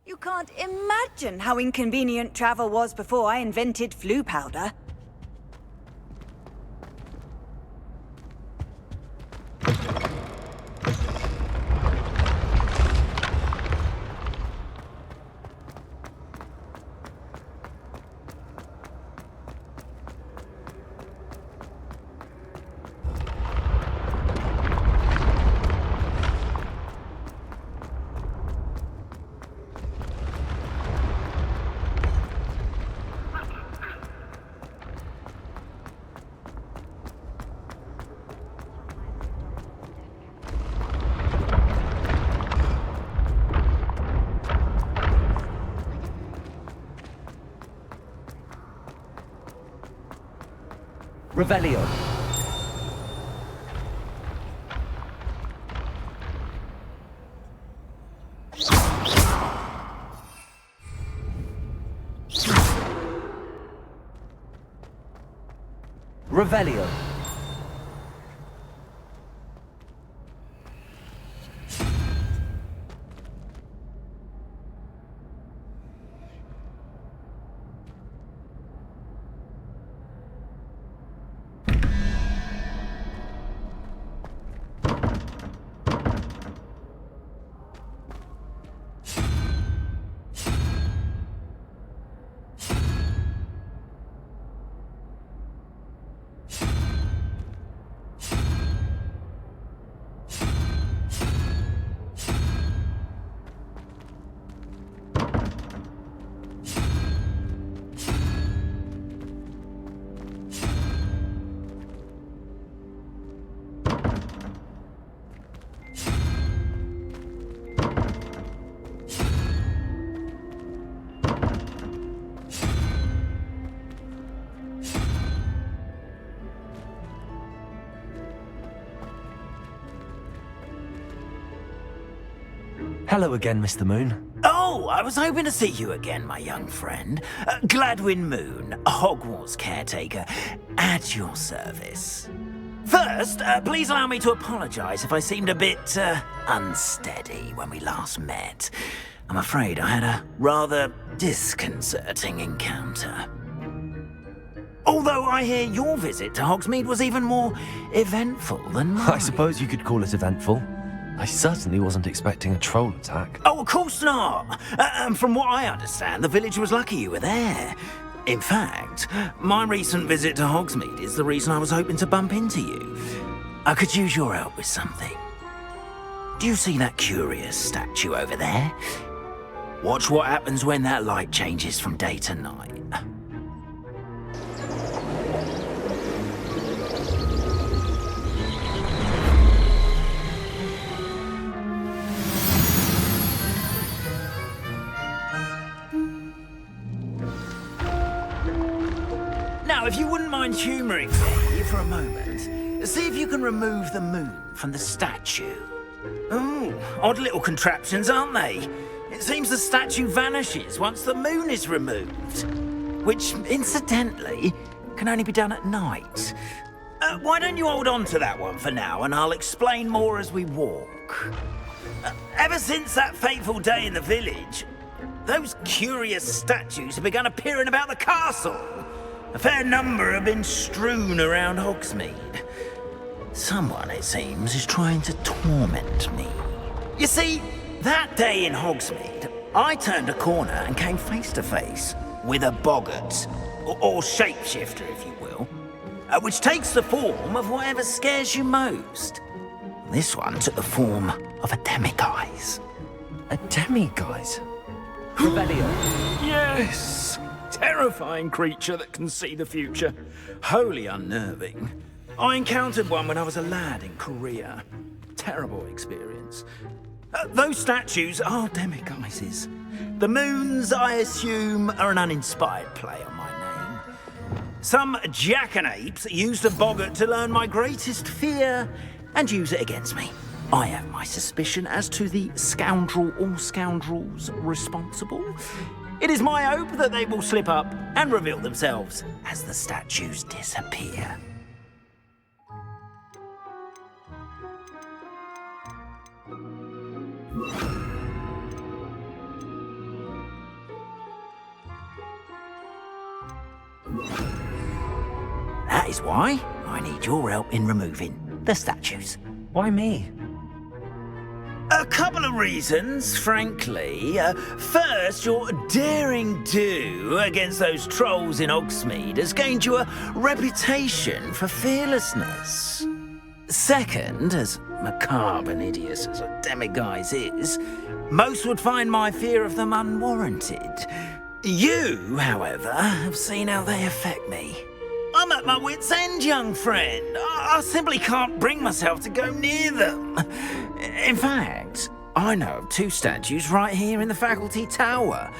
Speaker 13: You can't imagine how inconvenient travel was before I invented flu powder.
Speaker 2: Revelio. Revelio. Hello again, Mr. Moon.
Speaker 8: Oh, I was hoping to see you again, my young friend. Gladwin Moon, Hogwarts caretaker, at your service. First, please allow me to apologise if I seemed a bit unsteady when we last met. I'm afraid I had a rather disconcerting encounter. Although I hear your visit to Hogsmeade was even more eventful than mine.
Speaker 1: I suppose you could call it eventful. I certainly wasn't expecting a troll attack.
Speaker 8: Oh, of course not. From what I understand, the village was lucky you were there. In fact, my recent visit to Hogsmeade is the reason I was hoping to bump into you. I could use your help with something. Do you see that curious statue over there? Watch what happens when that light changes from day to night. Now, if you wouldn't mind humouring me for a moment, see if you can remove the moon from the statue. Oh, odd little contraptions, aren't they? It seems the statue vanishes once the moon is removed. Which, incidentally, can only be done at night. Why don't you hold on to that one for now, and I'll explain more as we walk. Ever since that fateful day in the village, those curious statues have begun appearing about the castle. A fair number have been strewn around Hogsmeade. Someone, it seems, is trying to torment me. You see, that day in Hogsmeade, I turned a corner and came face to face with a boggart, or shapeshifter, if you will, which takes the form of whatever scares you most. This one took the form of a demiguise.
Speaker 1: A demiguise?
Speaker 2: Revelio.
Speaker 8: Yes! Terrifying creature that can see the future. Wholly unnerving. I encountered one when I was a lad in Korea. Terrible experience. Those statues are demiguises. The moons, I assume, are an uninspired play on my name. Some jackanapes used a boggart to learn my greatest fear and use it against me. I have my suspicion as to the scoundrel or scoundrels responsible. It is my hope that they will slip up and reveal themselves as the statues disappear. That is why I need your help in removing the statues.
Speaker 1: Why me?
Speaker 8: A couple of reasons, frankly. First, your daring do against those trolls in Hogsmeade has gained you a reputation for fearlessness. Second, as macabre and hideous as a demiguise is, most would find my fear of them unwarranted. You, however, have seen how they affect me. I'm at my wit's end, young friend. I simply can't bring myself to go near them. In fact, I know of two statues right here in the faculty tower.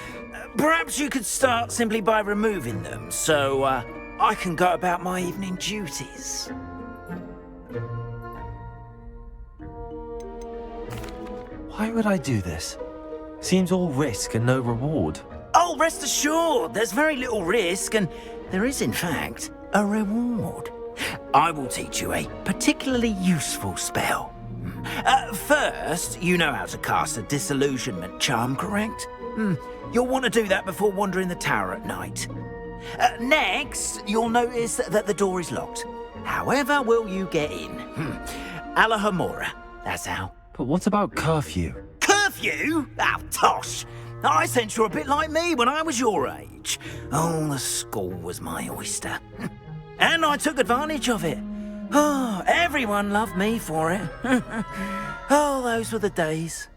Speaker 8: Perhaps you could start simply by removing them, so I can go about my evening duties.
Speaker 1: Why would I do this? Seems all risk and no reward.
Speaker 8: Oh, rest assured, there's very little risk, and there is, in fact, a reward. I will teach you a particularly useful spell. First, you know how to cast a disillusionment charm, correct? You'll want to do that before wandering the tower at night. Next, you'll notice that the door is locked. However will you get in? Alahamora, that's how.
Speaker 1: But what about curfew?
Speaker 8: Curfew? Oh, tosh! I sense you're a bit like me when I was your age. Oh, the school was my oyster. And I took advantage of it. Oh, everyone loved me for it. Oh, those were the days.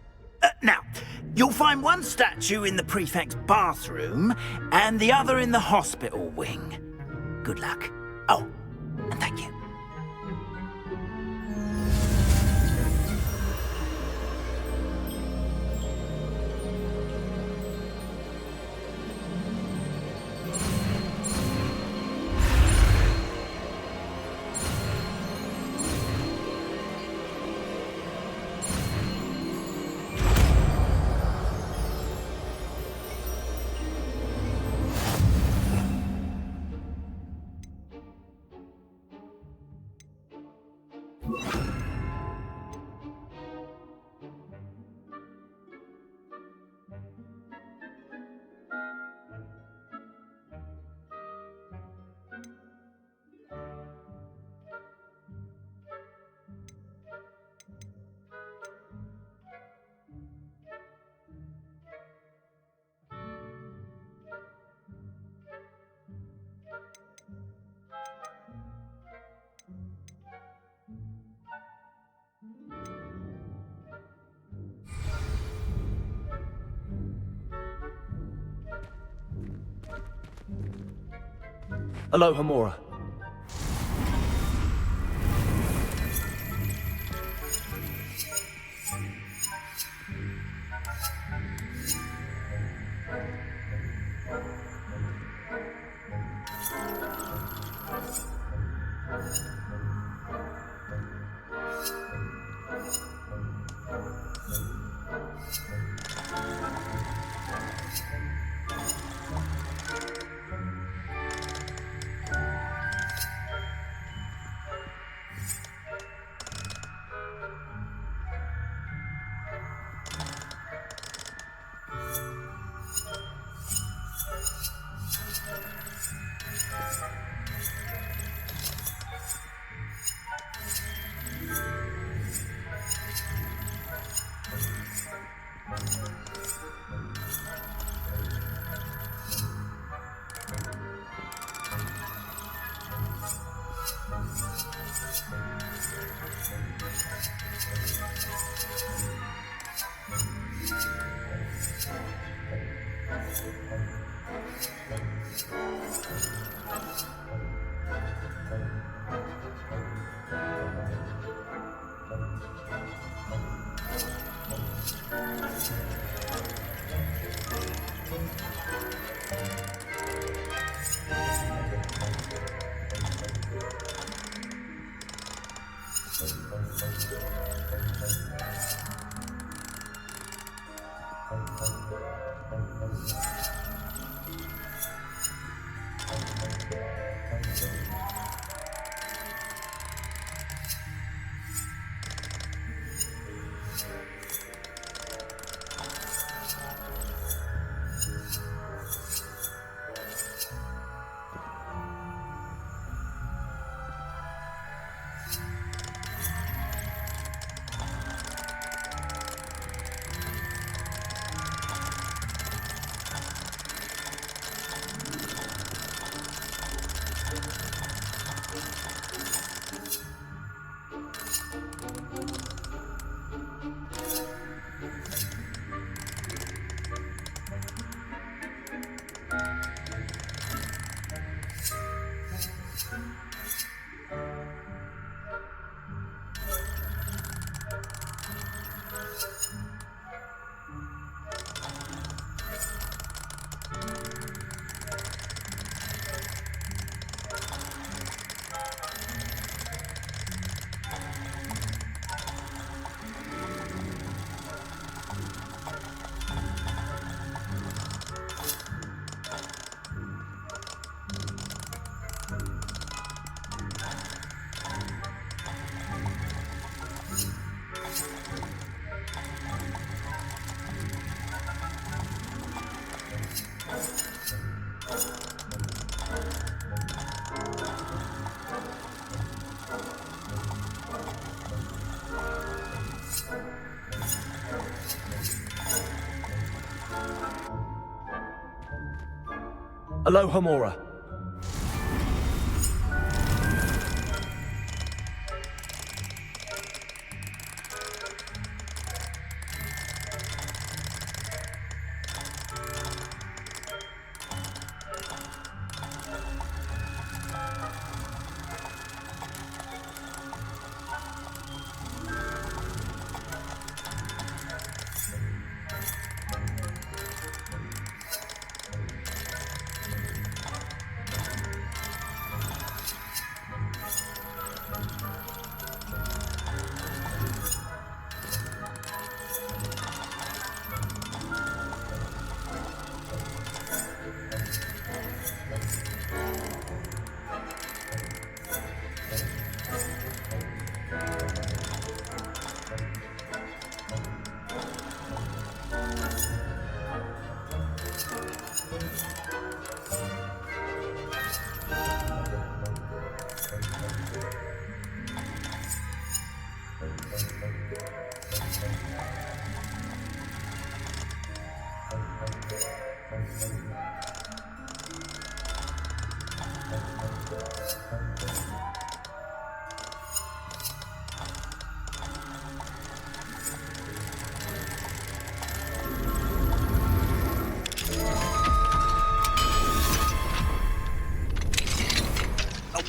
Speaker 8: Now, you'll find one statue in the prefect's bathroom and the other in the hospital wing. Good luck. Oh, and thank you.
Speaker 2: Hello, Hamura. Aloha Mora.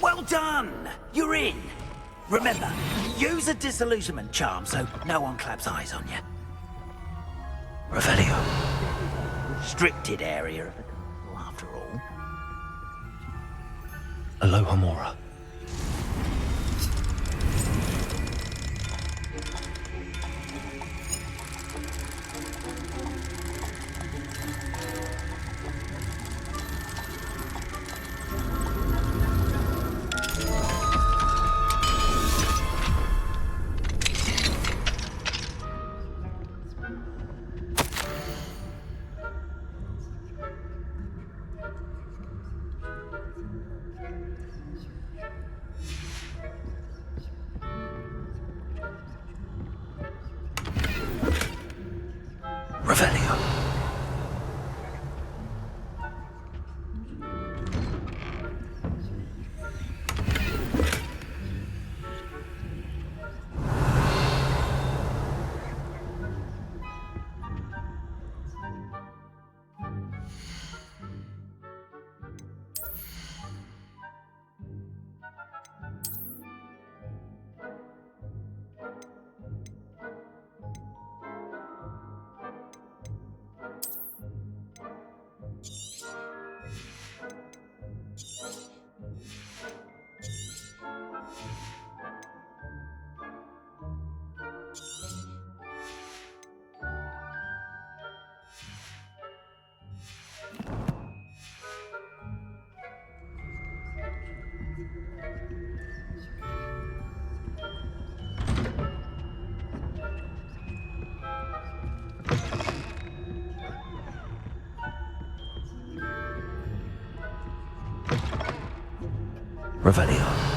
Speaker 8: Well done! You're in! Remember, use a disillusionment charm so no one claps eyes on you. Revelio. Restricted area of the castle, after all.
Speaker 2: Aloha Mora.
Speaker 8: Revelio.
Speaker 2: Revelio.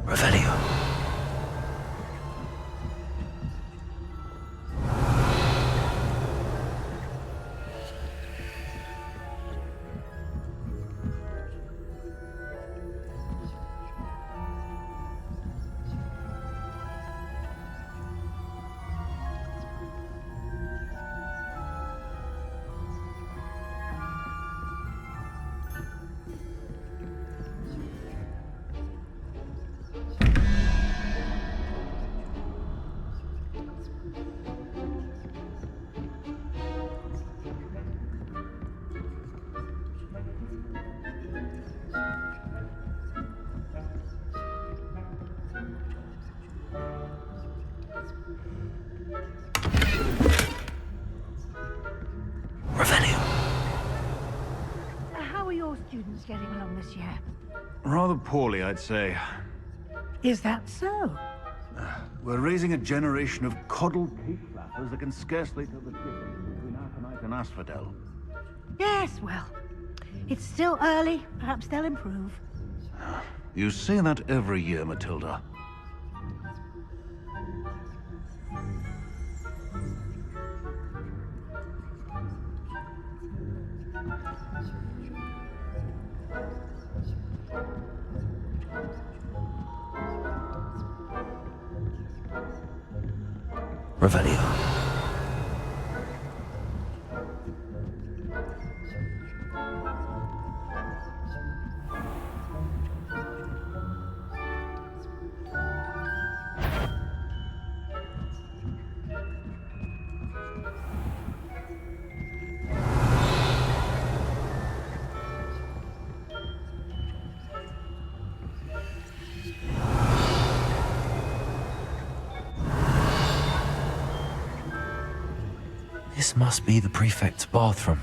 Speaker 8: Revelio.
Speaker 2: Revelio.
Speaker 16: How are your students getting along this year?
Speaker 5: Rather poorly, I'd say.
Speaker 16: Is that so?
Speaker 5: We're raising a generation of coddled cake flappers that can scarcely tell the difference between aconite and asphodel.
Speaker 16: Yes, well, it's still early. Perhaps they'll improve.
Speaker 5: You say that every year, Matilda.
Speaker 2: Revelio.
Speaker 1: This must be the prefect's bathroom.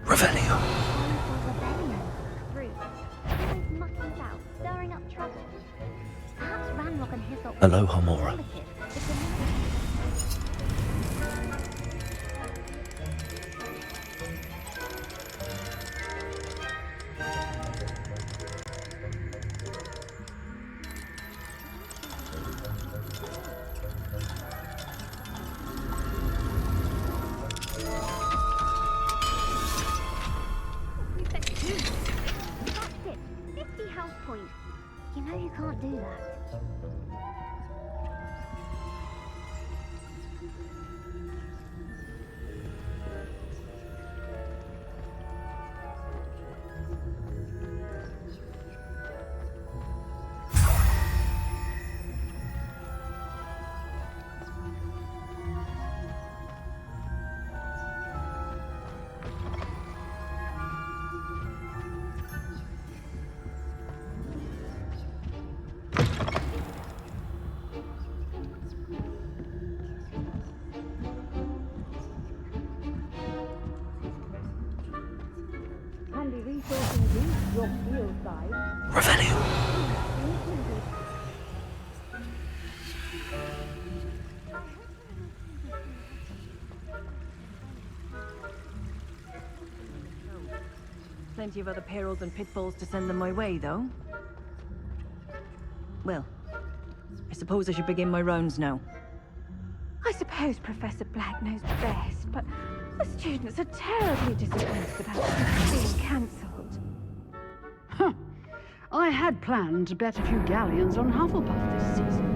Speaker 2: Revelio. Hello, Homora.
Speaker 17: You know you can't do that.
Speaker 2: Revelio.
Speaker 18: Plenty of other perils and pitfalls to send them my way, though. Well, I suppose I should begin my rounds now.
Speaker 4: I suppose Professor Black knows best, but the students are terribly disappointed about being cancelled.
Speaker 16: Huh. I had planned to bet a few galleons on Hufflepuff this season.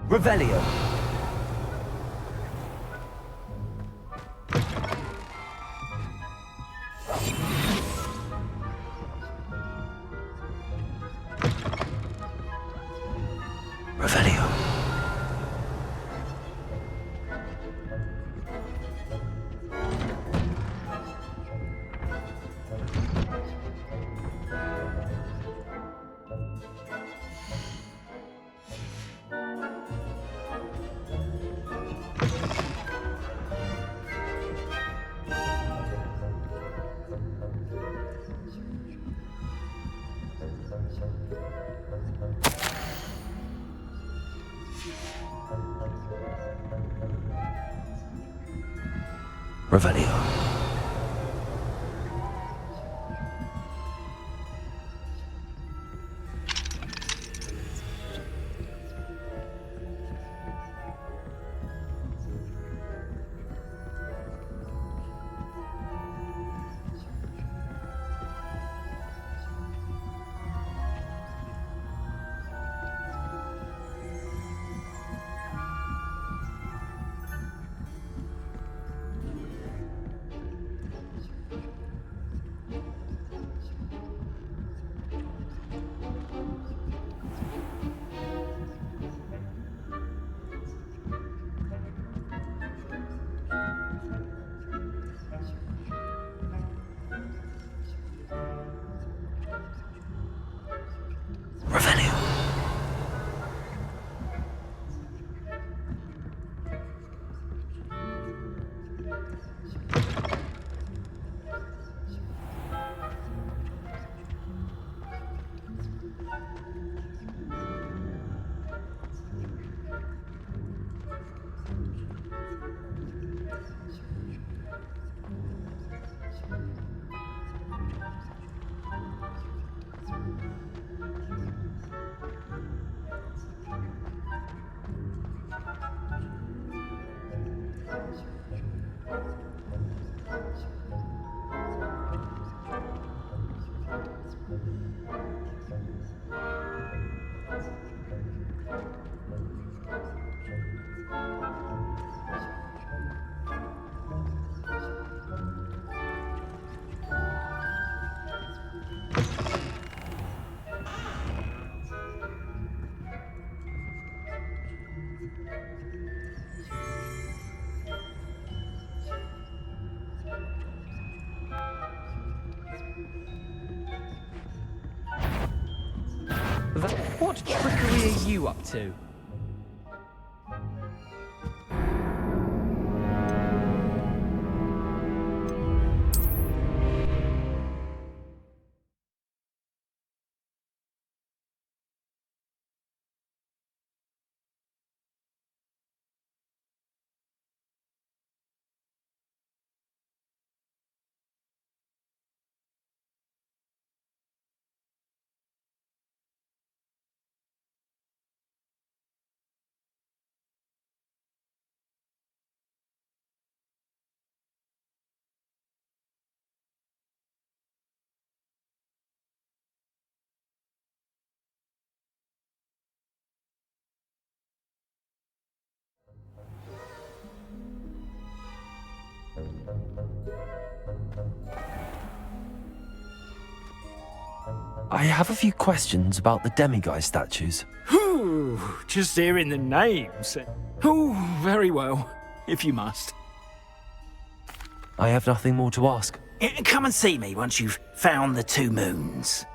Speaker 1: Revelio.
Speaker 2: Revelio. Revelio.
Speaker 19: What trickery are you up to?
Speaker 1: I have a few questions about the demiguise statues.
Speaker 20: Ooh, just hearing the names. Oh, very well, if you must.
Speaker 1: I have nothing more to ask.
Speaker 8: Come and see me once you've found the 2 moons.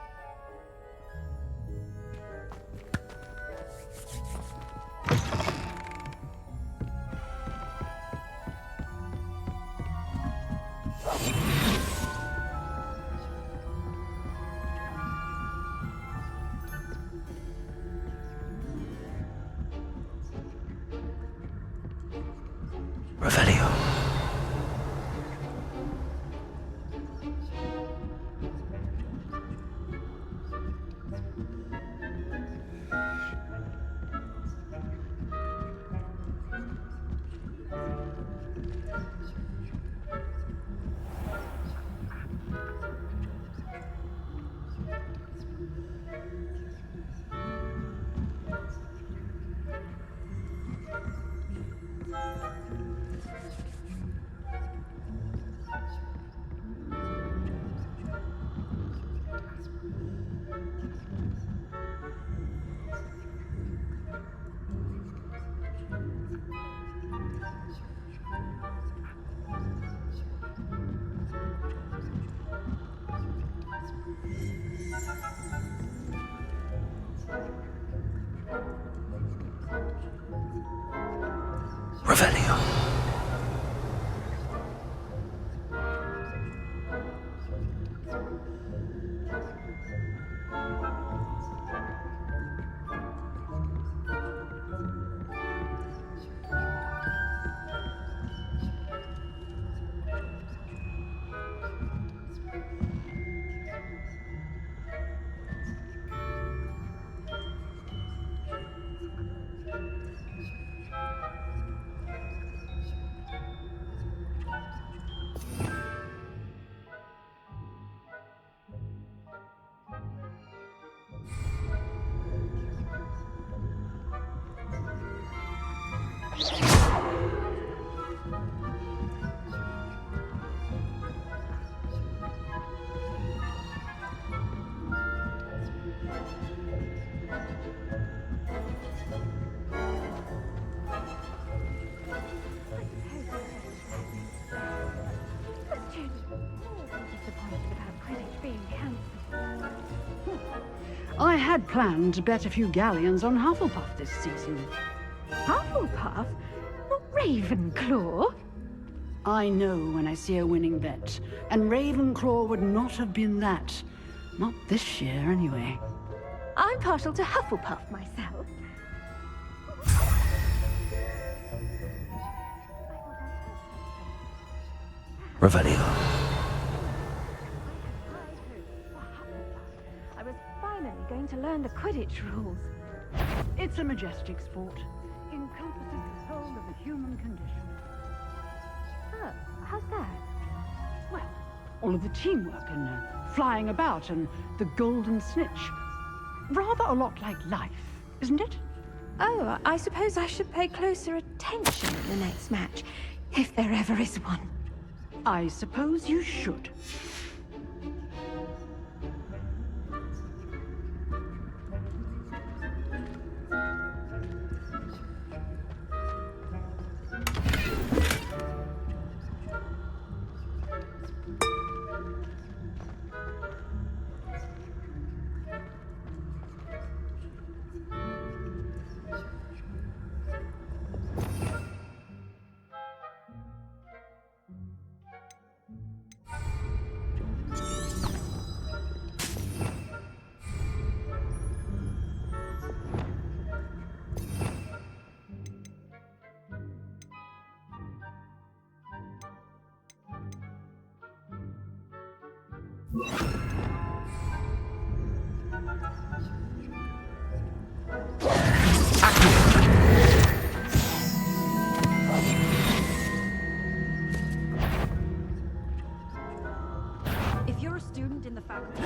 Speaker 2: Revelio.
Speaker 16: I had planned to bet a few galleons on Hufflepuff this season.
Speaker 17: Hufflepuff? Not Ravenclaw?
Speaker 16: I know when I see a winning bet, and Ravenclaw would not have been that. Not this year, anyway.
Speaker 17: I'm partial to Hufflepuff myself.
Speaker 2: Revelio.
Speaker 17: I was finally going to learn the Quidditch rules.
Speaker 16: It's a majestic sport. Encompasses the whole of the human condition.
Speaker 17: Oh, how's that?
Speaker 16: Well, all of the teamwork and flying about and the golden snitch. Rather a lot like life, isn't it?
Speaker 17: Oh, I suppose I should pay closer attention in the next match, if there ever is one.
Speaker 16: I suppose you should.
Speaker 17: If you're a student in the faculty...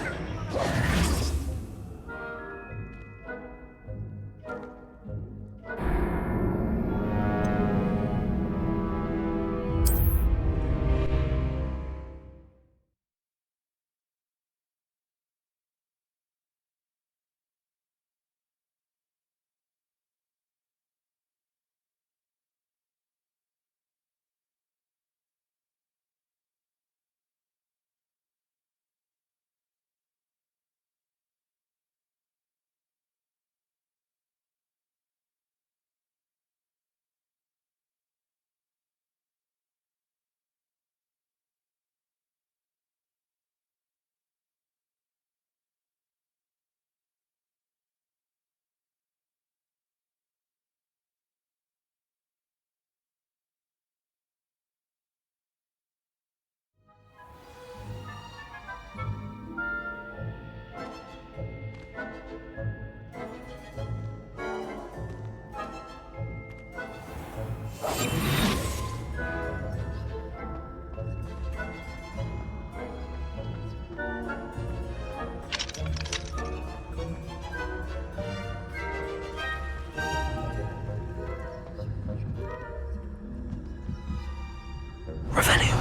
Speaker 2: Revelio.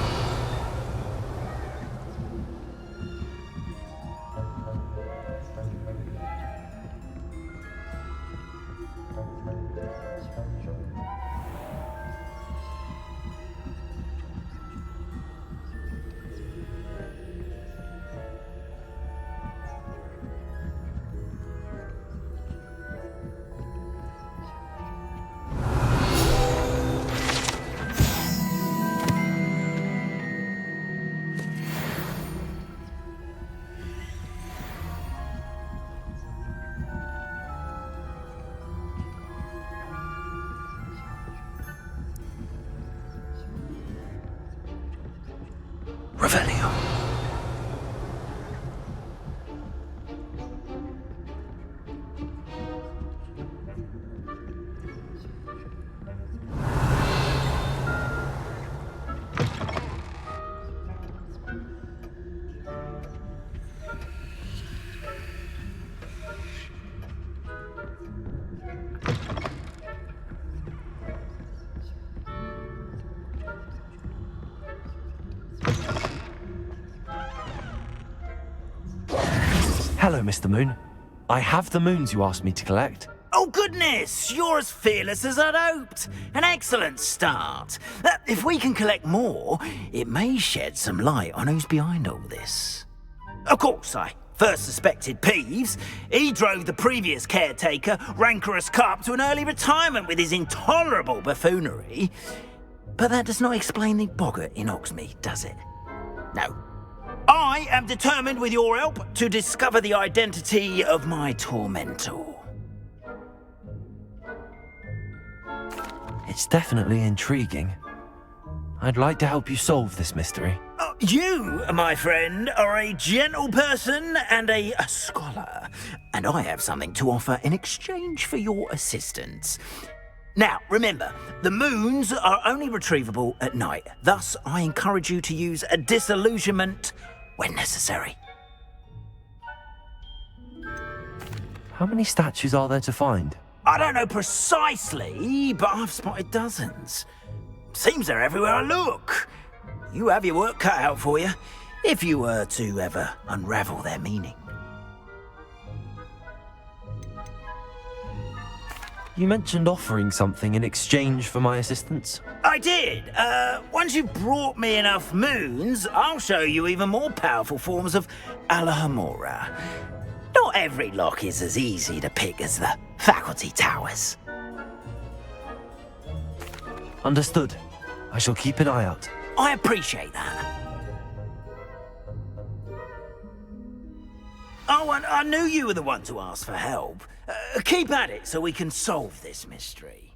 Speaker 2: Revelio. Hello, Mr. Moon. I have the moons you asked me to collect.
Speaker 8: Oh, goodness! You're as fearless as I'd hoped. An excellent start. If we can collect more, it may shed some light on who's behind all this. Of course, I first suspected Peeves, he drove the previous caretaker, rancorous Carp, to an early retirement with his intolerable buffoonery. But that does not explain the boggart in Hogsmeade, does it? No. I am determined, with your help, to discover the identity of my tormentor.
Speaker 1: It's definitely intriguing. I'd like to help you solve this mystery.
Speaker 8: You, my friend, are a gentle person and a scholar, and I have something to offer in exchange for your assistance. Now, remember, the moons are only retrievable at night. Thus, I encourage you to use a disillusionment when necessary.
Speaker 1: How many statues are there to find?
Speaker 8: I don't know precisely, but I've spotted dozens. Seems they're everywhere I look. You have your work cut out for you, if you were to ever unravel their meaning.
Speaker 1: You mentioned offering something in exchange for my assistance.
Speaker 8: I did. Once you've brought me enough moons, I'll show you even more powerful forms of Alohomora. Not every lock is as easy to pick as the faculty towers.
Speaker 1: Understood. I shall keep an eye out.
Speaker 8: I appreciate that. Oh, and I knew you were the one to ask for help. Keep at it so we can solve this mystery.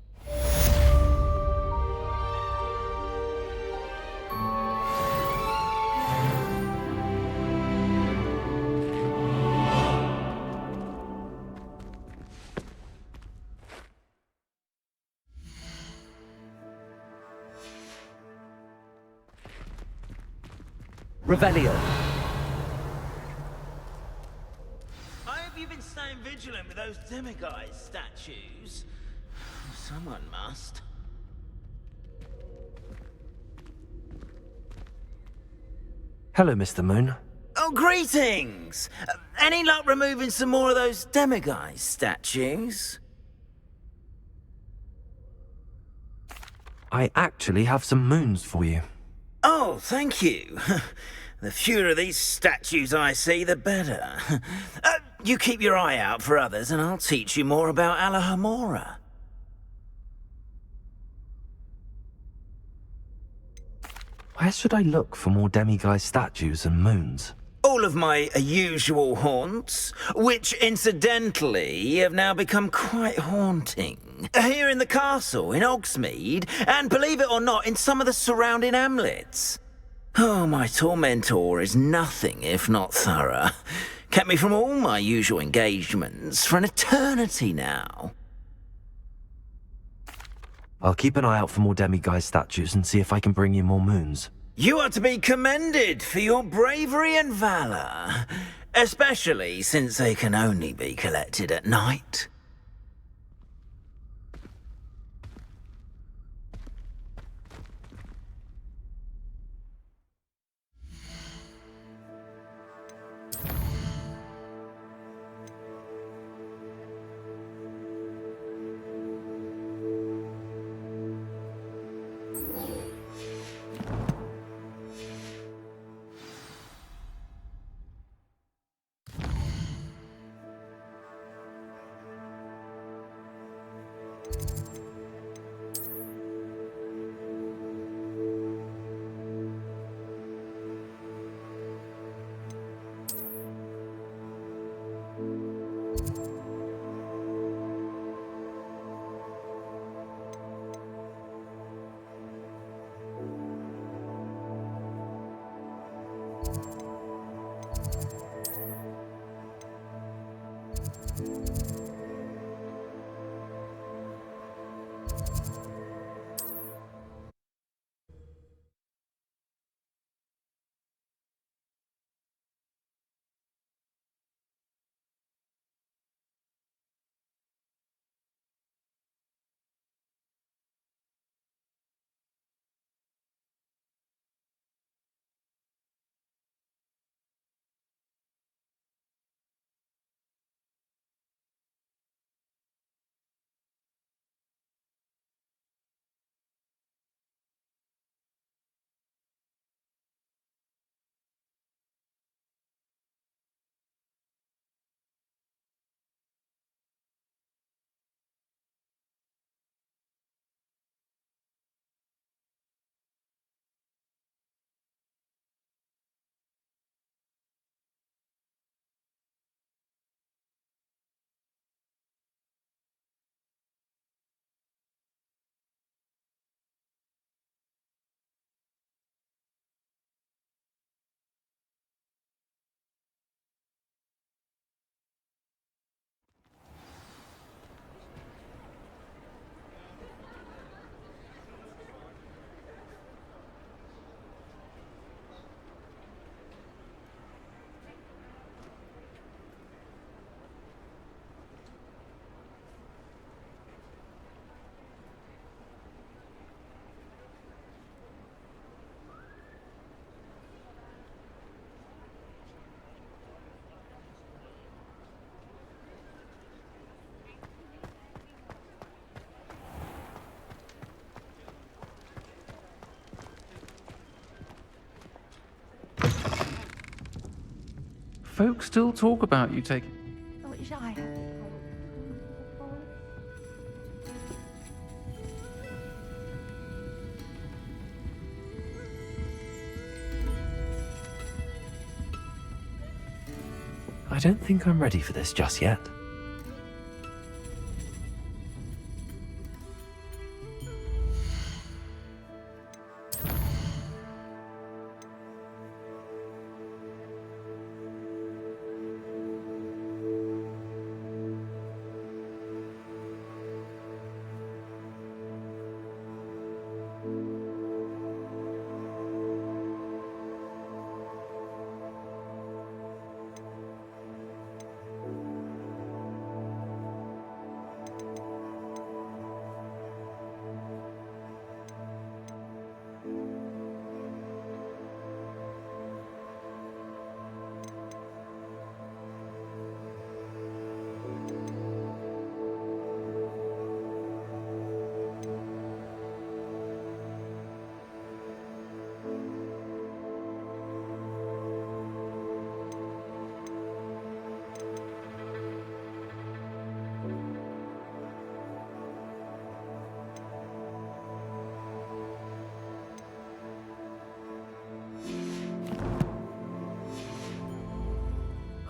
Speaker 1: Revelio.
Speaker 8: I hope you've been staying vigilant with those demiguise statues. Someone must.
Speaker 1: Hello, Mr. Moon.
Speaker 8: Oh, greetings! Any luck removing some more of those demiguise statues?
Speaker 1: I actually have some moons for you.
Speaker 8: Oh, thank you. The fewer of these statues I see, the better. You keep your eye out for others, and I'll teach you more about Alohomora.
Speaker 1: Where should I look for more demiguise statues and moons?
Speaker 8: All of my usual haunts, which incidentally have now become quite haunting. Here in the castle, in Hogsmeade, and believe it or not, in some of the surrounding hamlets. Oh, my tormentor is nothing if not thorough. Kept me from all my usual engagements for an eternity now.
Speaker 1: I'll keep an eye out for more demiguise statues and see if I can bring you more moons.
Speaker 8: You are to be commended for your bravery and valor, especially since they can only be collected at night.
Speaker 21: folk still talk about you taking...
Speaker 17: I wish I had.
Speaker 1: I don't think I'm ready for this just yet.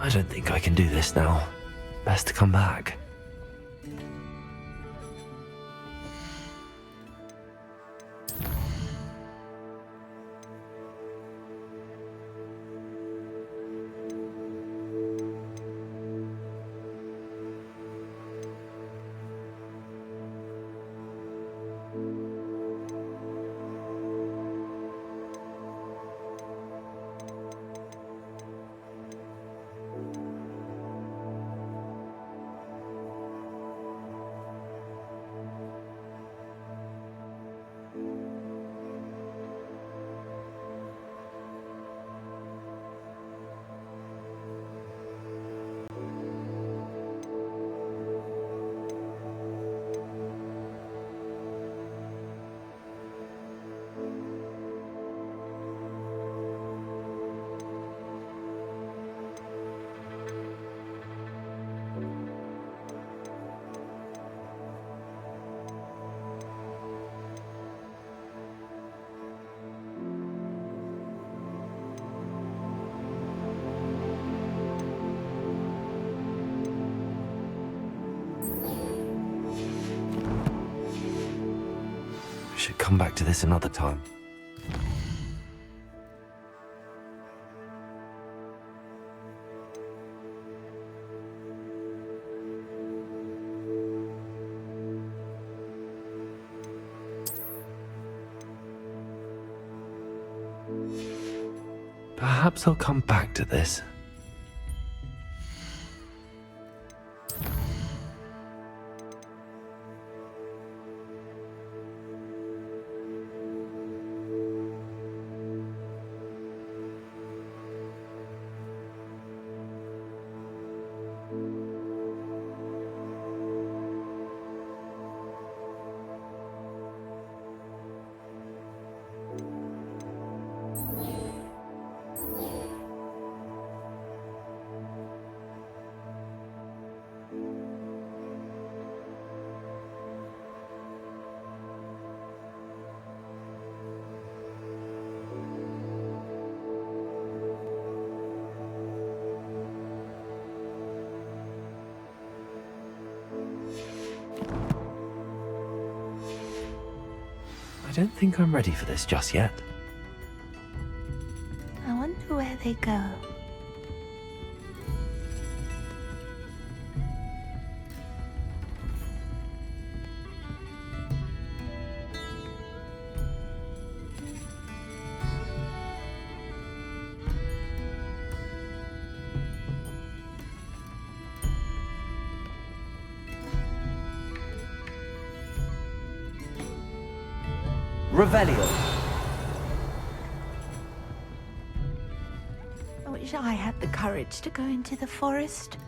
Speaker 1: I don't think I can do this now. Best to come back. Should come back to this another time. Perhaps I'll come back to this. I don't think I'm ready for this just yet.
Speaker 17: I wonder where they go.
Speaker 1: Revelio.
Speaker 17: I wish I had the courage to go into the forest.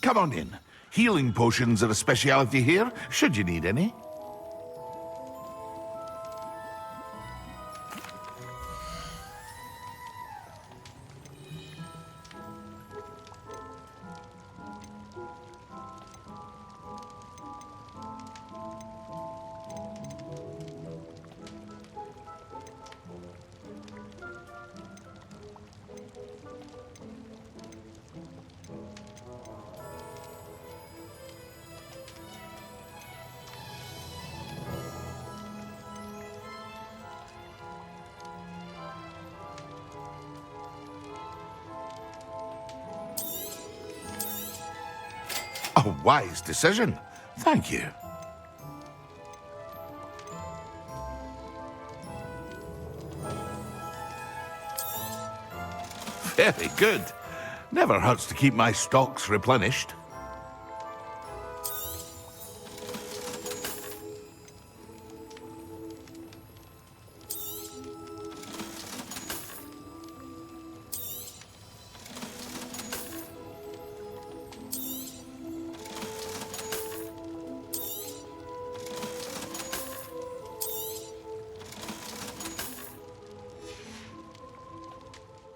Speaker 3: Come on in. Healing potions are a speciality here, should you need any. A wise decision. Thank you. Very good. Never hurts to keep my stocks replenished.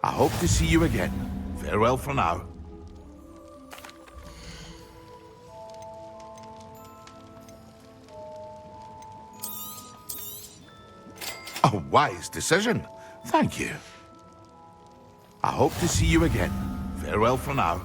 Speaker 3: I hope to see you again. Farewell for now. A wise decision. Thank you. I hope to see you again. Farewell for now.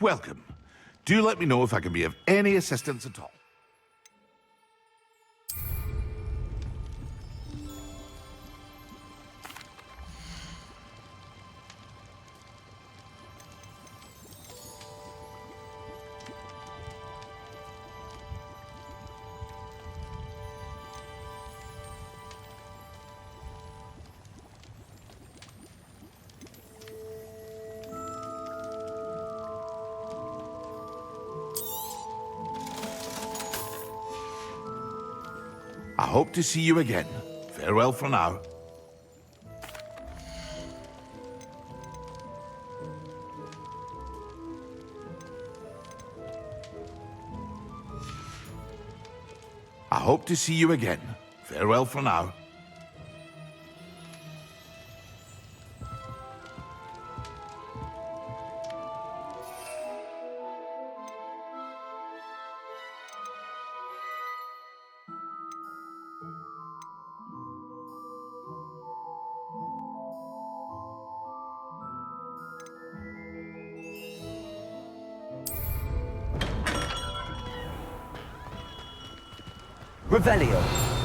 Speaker 3: Welcome. Do let me know if I can be of any assistance at all. I hope to see you again. Farewell for now. I hope to see you again. Farewell for now.
Speaker 1: Revelio.